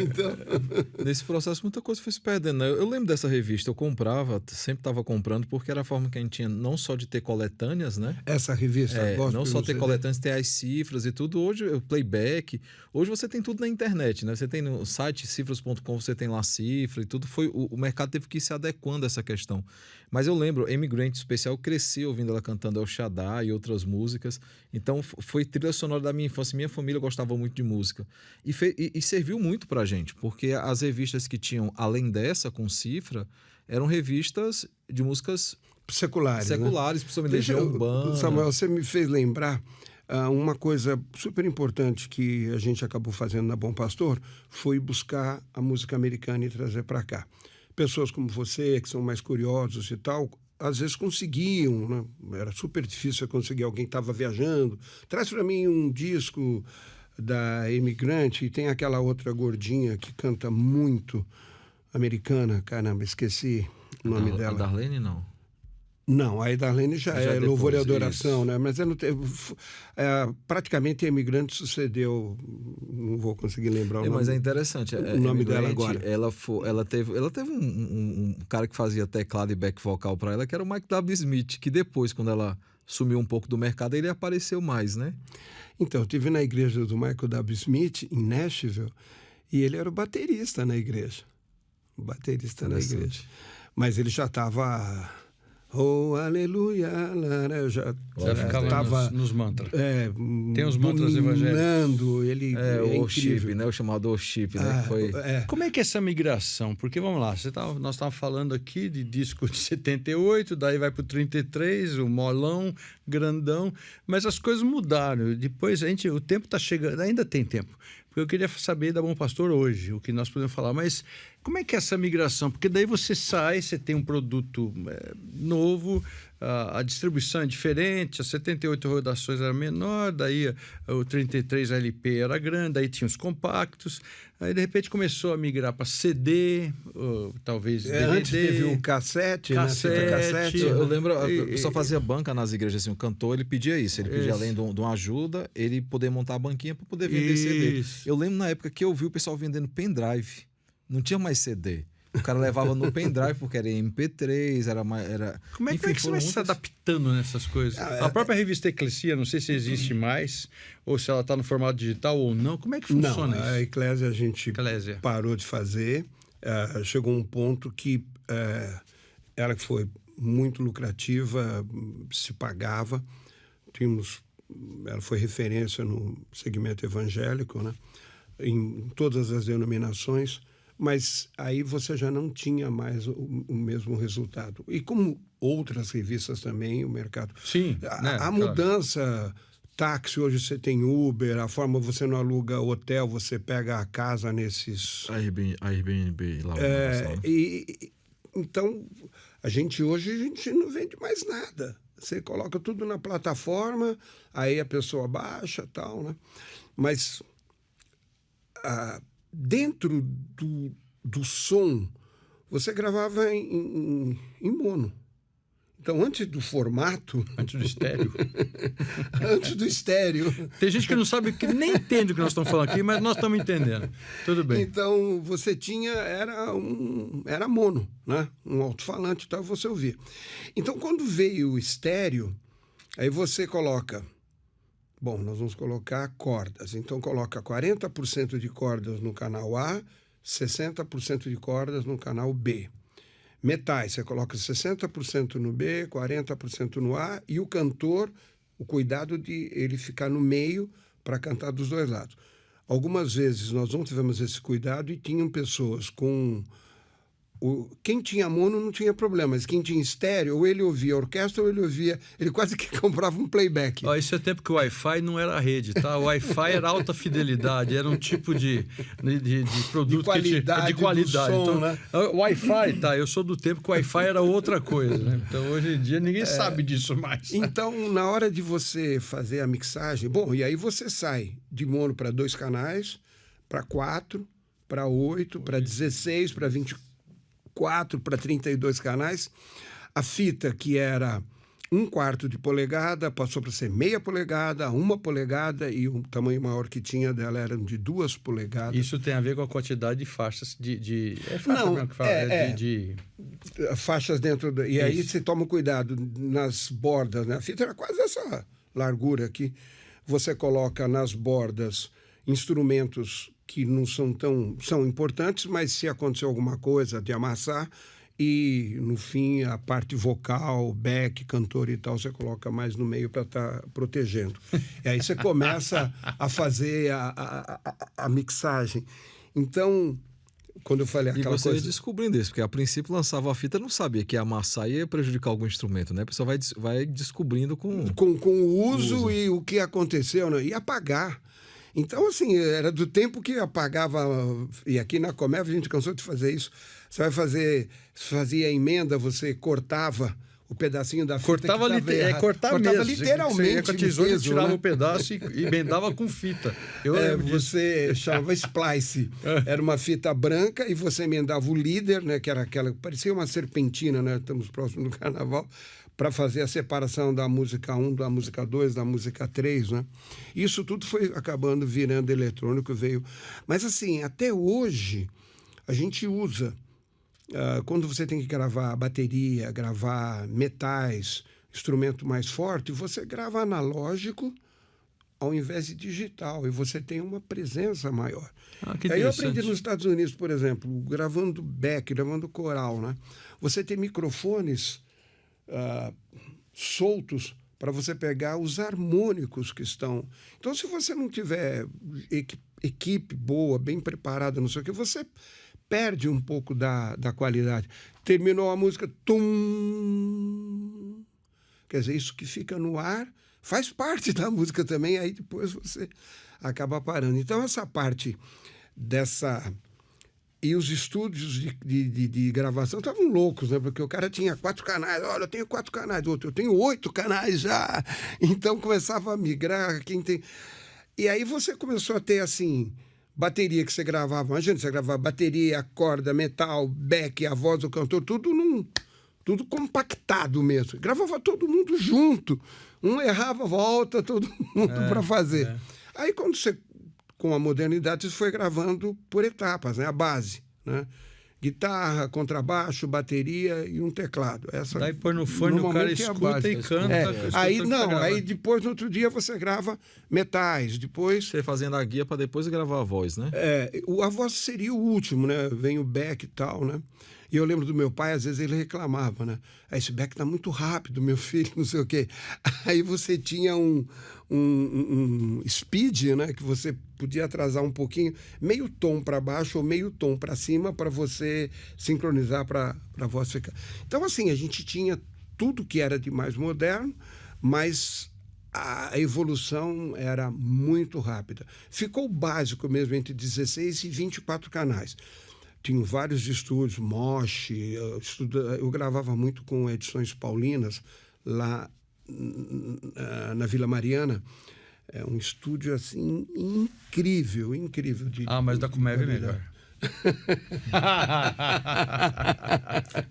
Então... Nesse processo, muita coisa foi se perdendo. Né? Eu lembro dessa revista, eu comprava, sempre estava comprando, porque era a forma que a gente tinha não só de ter coletâneas, né? Essa revista, não só ter coletâneas, ter as cifras e tudo. Hoje, o playback. Hoje você tem tudo na internet, né? Você tem no site cifras.com, você tem lá cifra e tudo. O mercado teve que ir se adequando a essa questão. Mas eu lembro, Emigrante Especial, eu cresci ouvindo ela cantando El Shaddai e outras músicas. Então, foi trilha sonora da minha infância. Minha família gostava muito de música. E serviu muito pra gente, porque as revistas que tinham, além dessa, com cifra, eram revistas de músicas seculares, né? Principalmente Legião Urbana. Samuel, você me fez lembrar uma coisa super importante que a gente acabou fazendo na Bom Pastor, foi buscar a música americana e trazer para cá. pessoas como você, que são mais curiosos e tal, às vezes conseguiam, né? Era super difícil conseguir, alguém estava viajando. Traz para mim um disco da Imigrante, e tem aquela outra gordinha que canta muito, americana, caramba, esqueci o nome dela. A Darlene, não? Não, a Darlene já é depois, Louvor e Adoração, isso. Né? Mas eu não praticamente a Imigrante sucedeu, não vou conseguir lembrar o nome. Mas é interessante. O nome dela agora. Ela teve um cara que fazia teclado e back vocal para ela, que era o Mike W. Smith, que depois, quando ela sumiu um pouco do mercado, ele apareceu mais, né? Então, eu estive na igreja do Michael W. Smith, em Nashville, e ele era o baterista na igreja. O baterista na igreja. Mas ele já estava... Oh, aleluia, eu já ficava nos mantras. Tem os mantras evangélicos. Ele é o worship, né? O chamado worship, né? Como é que é essa migração? Porque, vamos lá, nós estávamos falando aqui de disco de 78, daí vai para o 33, o molão, grandão, mas as coisas mudaram. Depois, o tempo está chegando, ainda tem tempo. Porque eu queria saber da Bom Pastor hoje, o que nós podemos falar, mas como é que é essa migração? Porque daí você sai, você tem um produto novo, a distribuição é diferente, as 78 rodações era menor, daí o 33 LP era grande, aí tinha os compactos, aí de repente começou a migrar para CD, ou talvez DVD. Antes teve o cassete. Né? Cassete. Eu lembro, o pessoal fazia banca nas igrejas, assim, o cantor, ele pedia isso, ele pedia além de uma ajuda, ele poder montar a banquinha para poder vender CD. Eu lembro na época que eu vi o pessoal vendendo pendrive, não tinha mais CD. O cara levava no pendrive porque era MP3, era... Como é que você vai se adaptando nessas coisas? A própria revista Eclesia, não sei se existe mais, ou se ela está no formato digital ou não. Como é que funciona isso? A Eclesia a gente parou de fazer. Chegou um ponto que ela foi muito lucrativa, se pagava. Ela foi referência no segmento evangélico, né? Em todas as denominações. Mas aí você já não tinha mais o mesmo resultado. E como outras revistas também, o mercado... Sim. A mudança, táxi, hoje você tem Uber, a forma você não aluga hotel, você pega a casa nesses... Airbnb lá. Então, hoje a gente não vende mais nada. Você coloca tudo na plataforma, aí a pessoa baixa e tal, né? Mas... dentro do som, você gravava em mono. Então, antes do formato... Antes do estéreo. Antes do estéreo. Tem gente que não sabe, que nem entende o que nós estamos falando aqui, mas nós estamos entendendo. Tudo bem. Então, você tinha... Era mono, né? Um alto-falante e tal, você ouvia. Então, quando veio o estéreo, aí você coloca... Bom, nós vamos colocar cordas. Então, coloca 40% de cordas no canal A, 60% de cordas no canal B. Metais, você coloca 60% no B, 40% no A, e o cantor, o cuidado de ele ficar no meio para cantar dos dois lados. Algumas vezes nós não tivemos esse cuidado e tinham pessoas com... Quem tinha mono não tinha problema, mas quem tinha estéreo, ou ele ouvia a orquestra, ou ele quase que comprava um playback. Esse é o tempo que o Wi-Fi não era rede, tá? O Wi-Fi era alta fidelidade, era um tipo de produto de qualidade, de qualidade. Som, então, né? O Wi-Fi, tá? Eu sou do tempo que o Wi-Fi era outra coisa, né? Então, hoje em dia, ninguém sabe disso mais. Então, na hora de você fazer a mixagem, e aí você sai de mono para 2 canais, para 4, para 8, para 16, para 24, para 32 canais. A fita, que era 1/4 de polegada, passou para ser meia polegada, 1 polegada, e o tamanho maior que tinha dela era de 2 polegadas. Isso tem a ver com a quantidade de faixas faixas dentro do... E aí você toma cuidado nas bordas, né? A fita era quase essa largura aqui. Você coloca nas bordas instrumentos que não são importantes, mas se acontecer alguma coisa de amassar, e no fim a parte vocal, back, cantor e tal, você coloca mais no meio para estar protegendo. E aí você começa a fazer a mixagem. Então, quando eu falei aquela coisa... E você ia descobrindo isso, porque a princípio lançava a fita, não sabia que ia amassar e ia prejudicar algum instrumento, né? A pessoa vai descobrindo com o uso e o que aconteceu, né? E apagar. Então, assim, era do tempo que apagava... E aqui na Comev a gente cansou de fazer isso. Você fazia emenda, você cortava o pedacinho da fita. Cortava cortava literalmente. Você ia com a tesoura, tirava um pedaço e emendava com fita. Você chamava splice. Era uma fita branca e você emendava o líder, né? Que era aquela... Parecia uma serpentina, né? Estamos próximos do carnaval. Para fazer a separação da música 1, da música 2, da música 3, né? Isso tudo foi acabando virando eletrônico, veio... Mas, assim, até hoje, a gente usa... quando você tem que gravar bateria, gravar metais, instrumento mais forte, você grava analógico ao invés de digital, e você tem uma presença maior. Aí eu aprendi nos Estados Unidos, por exemplo, gravando back, gravando coral, né? Você tem microfones... soltos para você pegar os harmônicos que estão... Então, se você não tiver equipe boa, bem preparada, não sei o que, você perde um pouco da qualidade. Terminou a música, tum! Quer dizer, isso que fica no ar faz parte da música também, aí depois você acaba parando. Então, essa parte dessa... E os estúdios de gravação estavam loucos, né? Porque o cara tinha 4 canais. Olha, eu tenho 4 canais. Outro, eu tenho 8 canais já. Então, começava a migrar. E aí você começou a ter, assim, bateria que você gravava. Imagina, você gravava bateria, corda, metal, back, a voz do cantor, tudo compactado mesmo. Gravava todo mundo junto. Um errava, volta, todo mundo para fazer. Aí, quando você... Com a modernidade, isso foi gravando por etapas, né? A base, né? Guitarra, contrabaixo, bateria e um teclado. Daí põe no fone, o cara escuta e canta. Aí depois, no outro dia, você grava metais. Depois... Você fazendo a guia para depois gravar a voz, né? A voz seria o último, né? Vem o back e tal, né? E eu lembro do meu pai, às vezes ele reclamava, né? Esse back tá muito rápido, meu filho, não sei o quê. Aí você tinha um speed, né? Que você podia atrasar um pouquinho, meio tom para baixo ou meio tom para cima, para você sincronizar para a voz ficar. Então, assim, a gente tinha tudo que era de mais moderno, mas a evolução era muito rápida. Ficou básico mesmo entre 16 e 24 canais. Tinha vários estúdios, Mosh, eu gravava muito com Edições Paulinas, lá na Vila Mariana. É um estúdio, assim, incrível. Mas da Comev é melhor.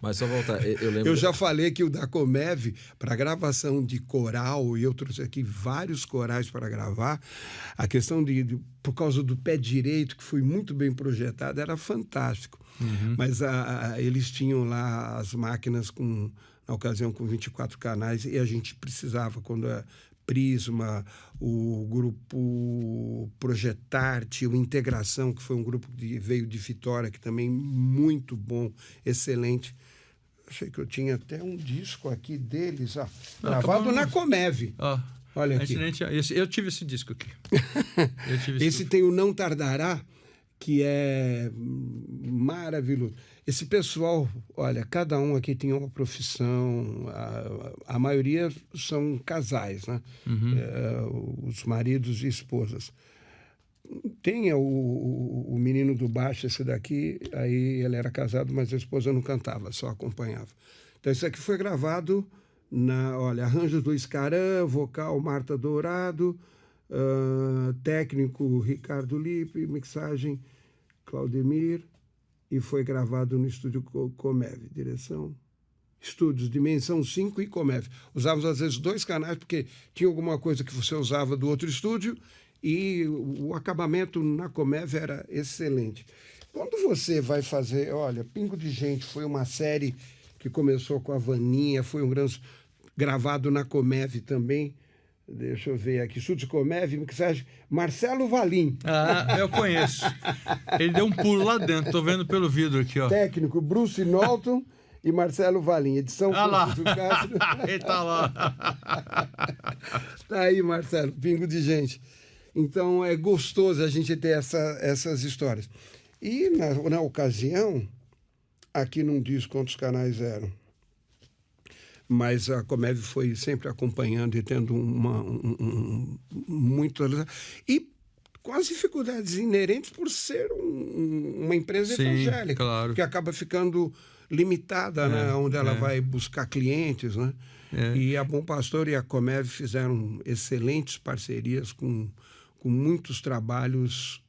Mas só voltar, eu lembro... Eu já falei que o da Comev, para gravação de coral, e eu trouxe aqui vários corais para gravar, a questão por causa do pé direito, que foi muito bem projetado, era fantástico. Uhum. Mas eles tinham lá as máquinas, na ocasião, com 24 canais, e a gente precisava, quando Prisma, o grupo Projetarte, o Integração, que foi um grupo que veio de Vitória, que também muito bom, excelente. Achei que eu tinha até um disco aqui deles, gravado na Comev. Olha aqui. Eu tive esse disco aqui. Esse tem o Não Tardará, que é maravilhoso. Esse pessoal, olha, cada um aqui tem uma profissão, a maioria são casais, né? Uhum. Os maridos e esposas. Tem o menino do baixo, esse daqui, aí ele era casado, mas a esposa não cantava, só acompanhava. Então, isso aqui foi gravado arranjos do Iscaran, vocal Marta Dourado, técnico Ricardo Lippe, mixagem Claudemir, e foi gravado no estúdio Comev, direção, estúdios, dimensão 5 e Comev. Usávamos, às vezes, 2 canais, porque tinha alguma coisa que você usava do outro estúdio, e o acabamento na Comev era excelente. Quando você vai fazer, olha, Pingo de Gente foi uma série que começou com a Vaninha, foi gravado na Comev também. Deixa eu ver aqui. Estúdio Comev, mixagem Marcelo Valim. Eu conheço. Ele deu um pulo lá dentro, tô vendo pelo vidro aqui, ó. Técnico Bruce Norton e Marcelo Valim. Edição lá. Ele tá lá. Tá aí, Marcelo, Pingo de Gente. Então é gostoso a gente ter essas histórias. E na ocasião, aqui não diz quantos canais eram, mas a Comev foi sempre acompanhando e tendo muito... E com as dificuldades inerentes por ser uma empresa evangélica, claro, que acaba ficando limitada, né, onde ela vai buscar clientes, né? E a Bom Pastor e a Comev fizeram excelentes parcerias com muitos trabalhos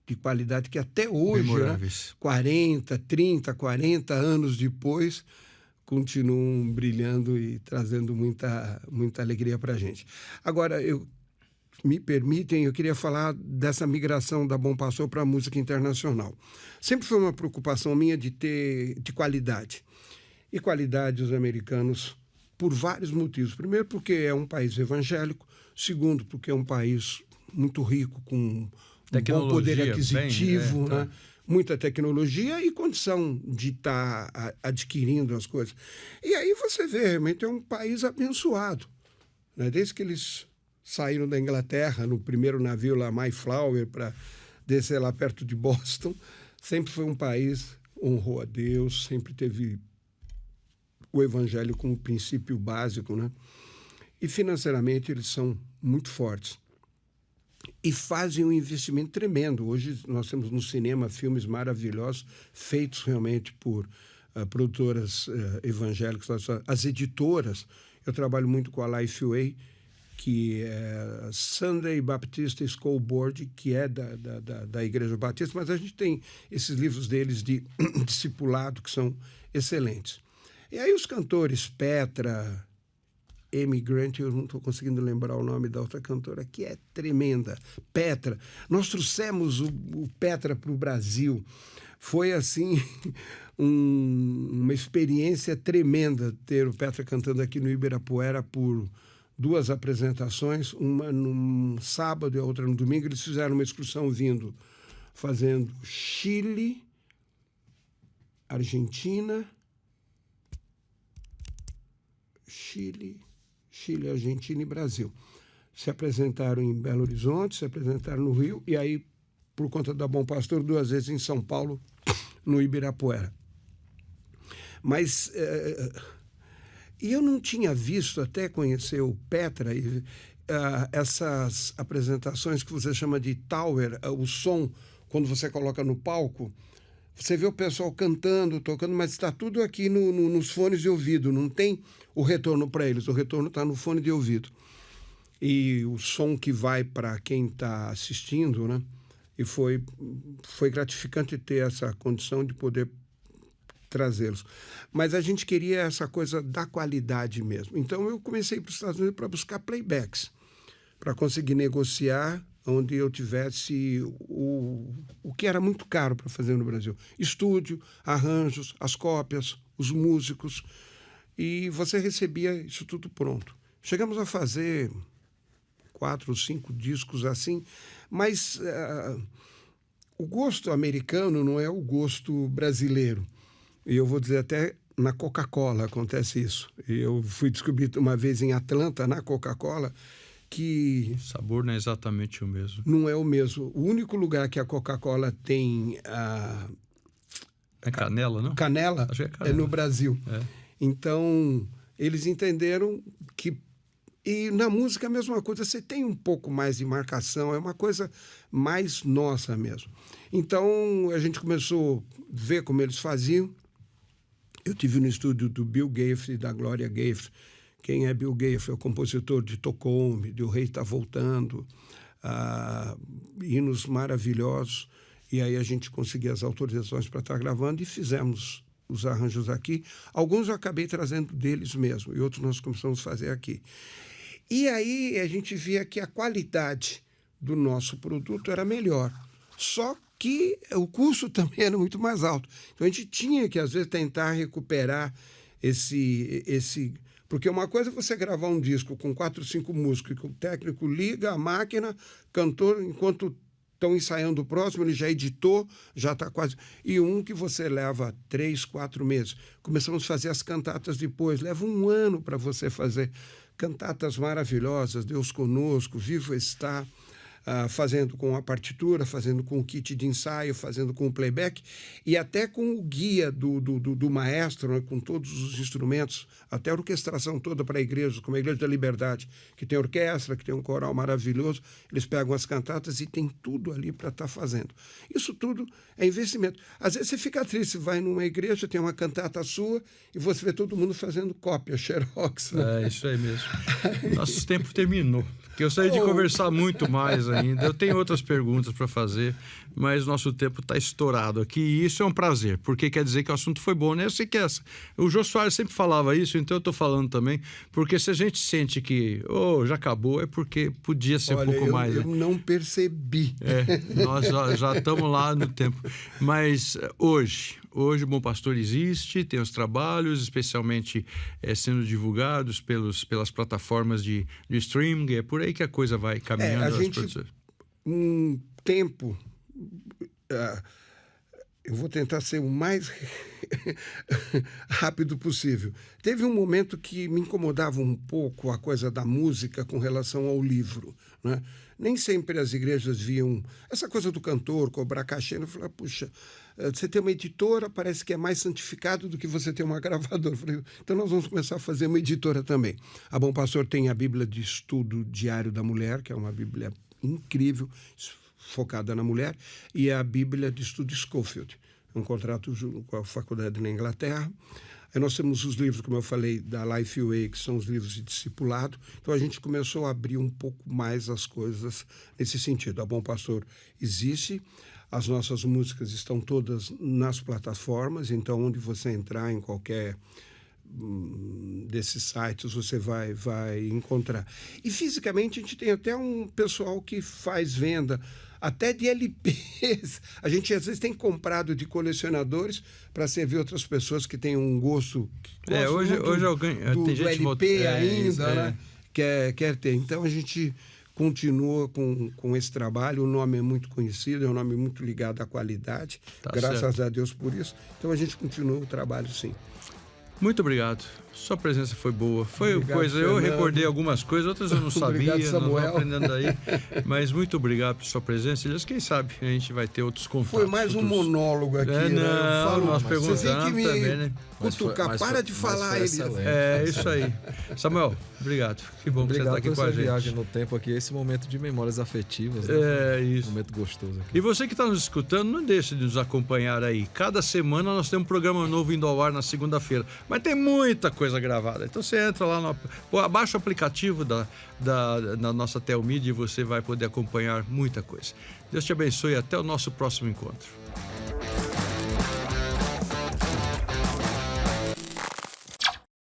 de qualidade que até hoje, né, 40 anos depois, continuam brilhando e trazendo muita alegria para a gente. Agora, me permitem, eu queria falar dessa migração da Bom Pastor para a música internacional. Sempre foi uma preocupação minha de qualidade. E qualidade os americanos, por vários motivos. Primeiro, porque é um país evangélico. Segundo, porque é um país muito rico, com um bom poder aquisitivo, né? Muita tecnologia e condição de estar adquirindo as coisas. E aí você vê, realmente é um país abençoado, né? Desde que eles saíram da Inglaterra, no primeiro navio lá, Mayflower, para descer lá perto de Boston, sempre foi um país, honrou a Deus, sempre teve o evangelho como princípio básico, né? E financeiramente eles são muito fortes. E fazem um investimento tremendo. Hoje nós temos no cinema filmes maravilhosos, feitos realmente por produtoras evangélicas. As editoras, eu trabalho muito com a Lifeway, que é Sunday Baptist School Board, que é da Igreja Batista, mas a gente tem esses livros deles de discipulado que são excelentes. E aí os cantores, Petra, Amy Grant, eu não estou conseguindo lembrar o nome da outra cantora, que é tremenda, Petra. Nós trouxemos o Petra para o Brasil. Foi, assim, uma experiência tremenda ter o Petra cantando aqui no Ibirapuera por 2 apresentações, uma num sábado e a outra no domingo. Eles fizeram uma excursão fazendo Chile, Argentina, Argentina e Brasil. Se apresentaram em Belo Horizonte, se apresentaram no Rio, e aí, por conta da Bom Pastor, 2 vezes em São Paulo, no Ibirapuera. Mas eu não tinha visto, até conhecer o Petra, essas apresentações que você chama de tower, o som, quando você coloca no palco, você vê o pessoal cantando, tocando, mas está tudo aqui nos fones de ouvido, não tem o retorno para eles, o retorno está no fone de ouvido. E o som que vai para quem está assistindo, né? E foi gratificante ter essa condição de poder trazê-los. Mas a gente queria essa coisa da qualidade mesmo. Então eu comecei para os Estados Unidos para buscar playbacks, para conseguir negociar onde eu tivesse o que era muito caro para fazer no Brasil. Estúdio, arranjos, as cópias, os músicos, e você recebia isso tudo pronto. Chegamos a fazer 4 ou 5 discos assim, mas o gosto americano não é o gosto brasileiro. E eu vou dizer, até na Coca-Cola acontece isso. Eu fui descobrir uma vez em Atlanta, na Coca-Cola, que... O sabor não é exatamente o mesmo. Não é o mesmo. O único lugar que a Coca-Cola tem... É canela, não? Canela, Acho que é canela. É no Brasil. É. Então, eles entenderam que... E na música a mesma coisa, você tem um pouco mais de marcação, é uma coisa mais nossa mesmo. Então, a gente começou a ver como eles faziam. Eu tive no estúdio do Bill Gaither e da Gloria Gaither. Quem é Bill Gaither? É o compositor de Tocome, de O Rei Está Voltando, hinos maravilhosos. E aí a gente conseguia as autorizações para estar gravando e fizemos os arranjos aqui. Alguns eu acabei trazendo deles mesmo, e outros nós começamos a fazer aqui. E aí a gente via que a qualidade do nosso produto era melhor. Só que o custo também era muito mais alto. Então a gente tinha que, às vezes, tentar recuperar esse... Porque uma coisa é você gravar um disco com 4, 5 músicos, que o técnico liga a máquina, cantor, enquanto estão ensaiando o próximo, ele já editou, já está quase... E um que você leva 3, 4 meses. Começamos a fazer as cantatas depois. Leva 1 ano para você fazer cantatas maravilhosas, Deus Conosco, Vivo Está, fazendo com a partitura, fazendo com o kit de ensaio, fazendo com o playback e até com o guia do maestro, né, com todos os instrumentos, até a orquestração toda para a igreja, como a Igreja da Liberdade, que tem orquestra, que tem um coral maravilhoso. Eles pegam as cantatas e tem tudo ali para estar fazendo. Isso tudo é investimento. Às vezes você fica triste, vai numa igreja, tem uma cantata sua e você vê todo mundo fazendo cópia, xerox. Né? É isso aí mesmo. Nosso tempo terminou. Porque eu saí de conversar muito mais ainda. Eu tenho outras perguntas para fazer, mas nosso tempo está estourado aqui. E isso é um prazer, porque quer dizer que o assunto foi bom, né? Eu sei que o Jô Soares sempre falava isso, então eu estou falando também. Porque se a gente sente que já acabou, é porque podia ser um pouco mais. Eu não percebi. Nós já estamos lá no tempo. Mas hoje o Bom Pastor existe, tem os trabalhos, especialmente sendo divulgados pelas plataformas de streaming. É por aí que a coisa vai caminhando. A gente, um tempo, eu vou tentar ser o mais rápido possível. Teve um momento que me incomodava um pouco a coisa da música com relação ao livro, né? Nem sempre as igrejas viam essa coisa do cantor cobrar cachê. Eu falei, puxa, você tem uma editora, parece que é mais santificado do que você ter uma gravadora. Eu falei, então nós vamos começar a fazer uma editora também. A Bom Pastor tem a Bíblia de Estudo Diário da Mulher, que é uma Bíblia incrível, focada na mulher, e a Bíblia de Estudo Scofield, um contrato com a faculdade na Inglaterra. Aí nós temos os livros, como eu falei, da Lifeway, que são os livros de discipulado. Então a gente começou a abrir um pouco mais as coisas nesse sentido. A Bom Pastor existe, as nossas músicas estão todas nas plataformas, então onde você entrar em qualquer desses sites você vai encontrar. E fisicamente a gente tem até um pessoal que faz venda até de LPs. A gente às vezes tem comprado de colecionadores para servir outras pessoas que têm um gosto. Hoje alguém tem gente do LP ainda, né? Quer ter. Então a gente continua com esse trabalho. O nome é muito conhecido, é um nome muito ligado à qualidade. Graças a Deus por isso. Então a gente continua o trabalho, sim. Muito obrigado. Sua presença foi boa. Obrigado, eu Fernando. recordei algumas coisas, outras eu não sabia. Obrigado, Samuel. Não aprendendo aí. Mas muito obrigado por sua presença. E quem sabe a gente vai ter outros contatos. Foi mais um monólogo aqui, né? Nós perguntamos também, né? Cutucar, para de falar aí. É isso aí. Samuel, obrigado. Que bom que você está aqui com a gente. Viagem no tempo aqui, esse momento de memórias afetivas. Né? Isso. Um momento gostoso aqui. E você que está nos escutando, não deixe de nos acompanhar aí. Cada semana nós temos um programa novo indo ao ar na segunda-feira. Mas tem muita coisa gravada. Então você entra lá, abaixa o aplicativo da nossa Telmídia e você vai poder acompanhar muita coisa. Deus te abençoe e até o nosso próximo encontro.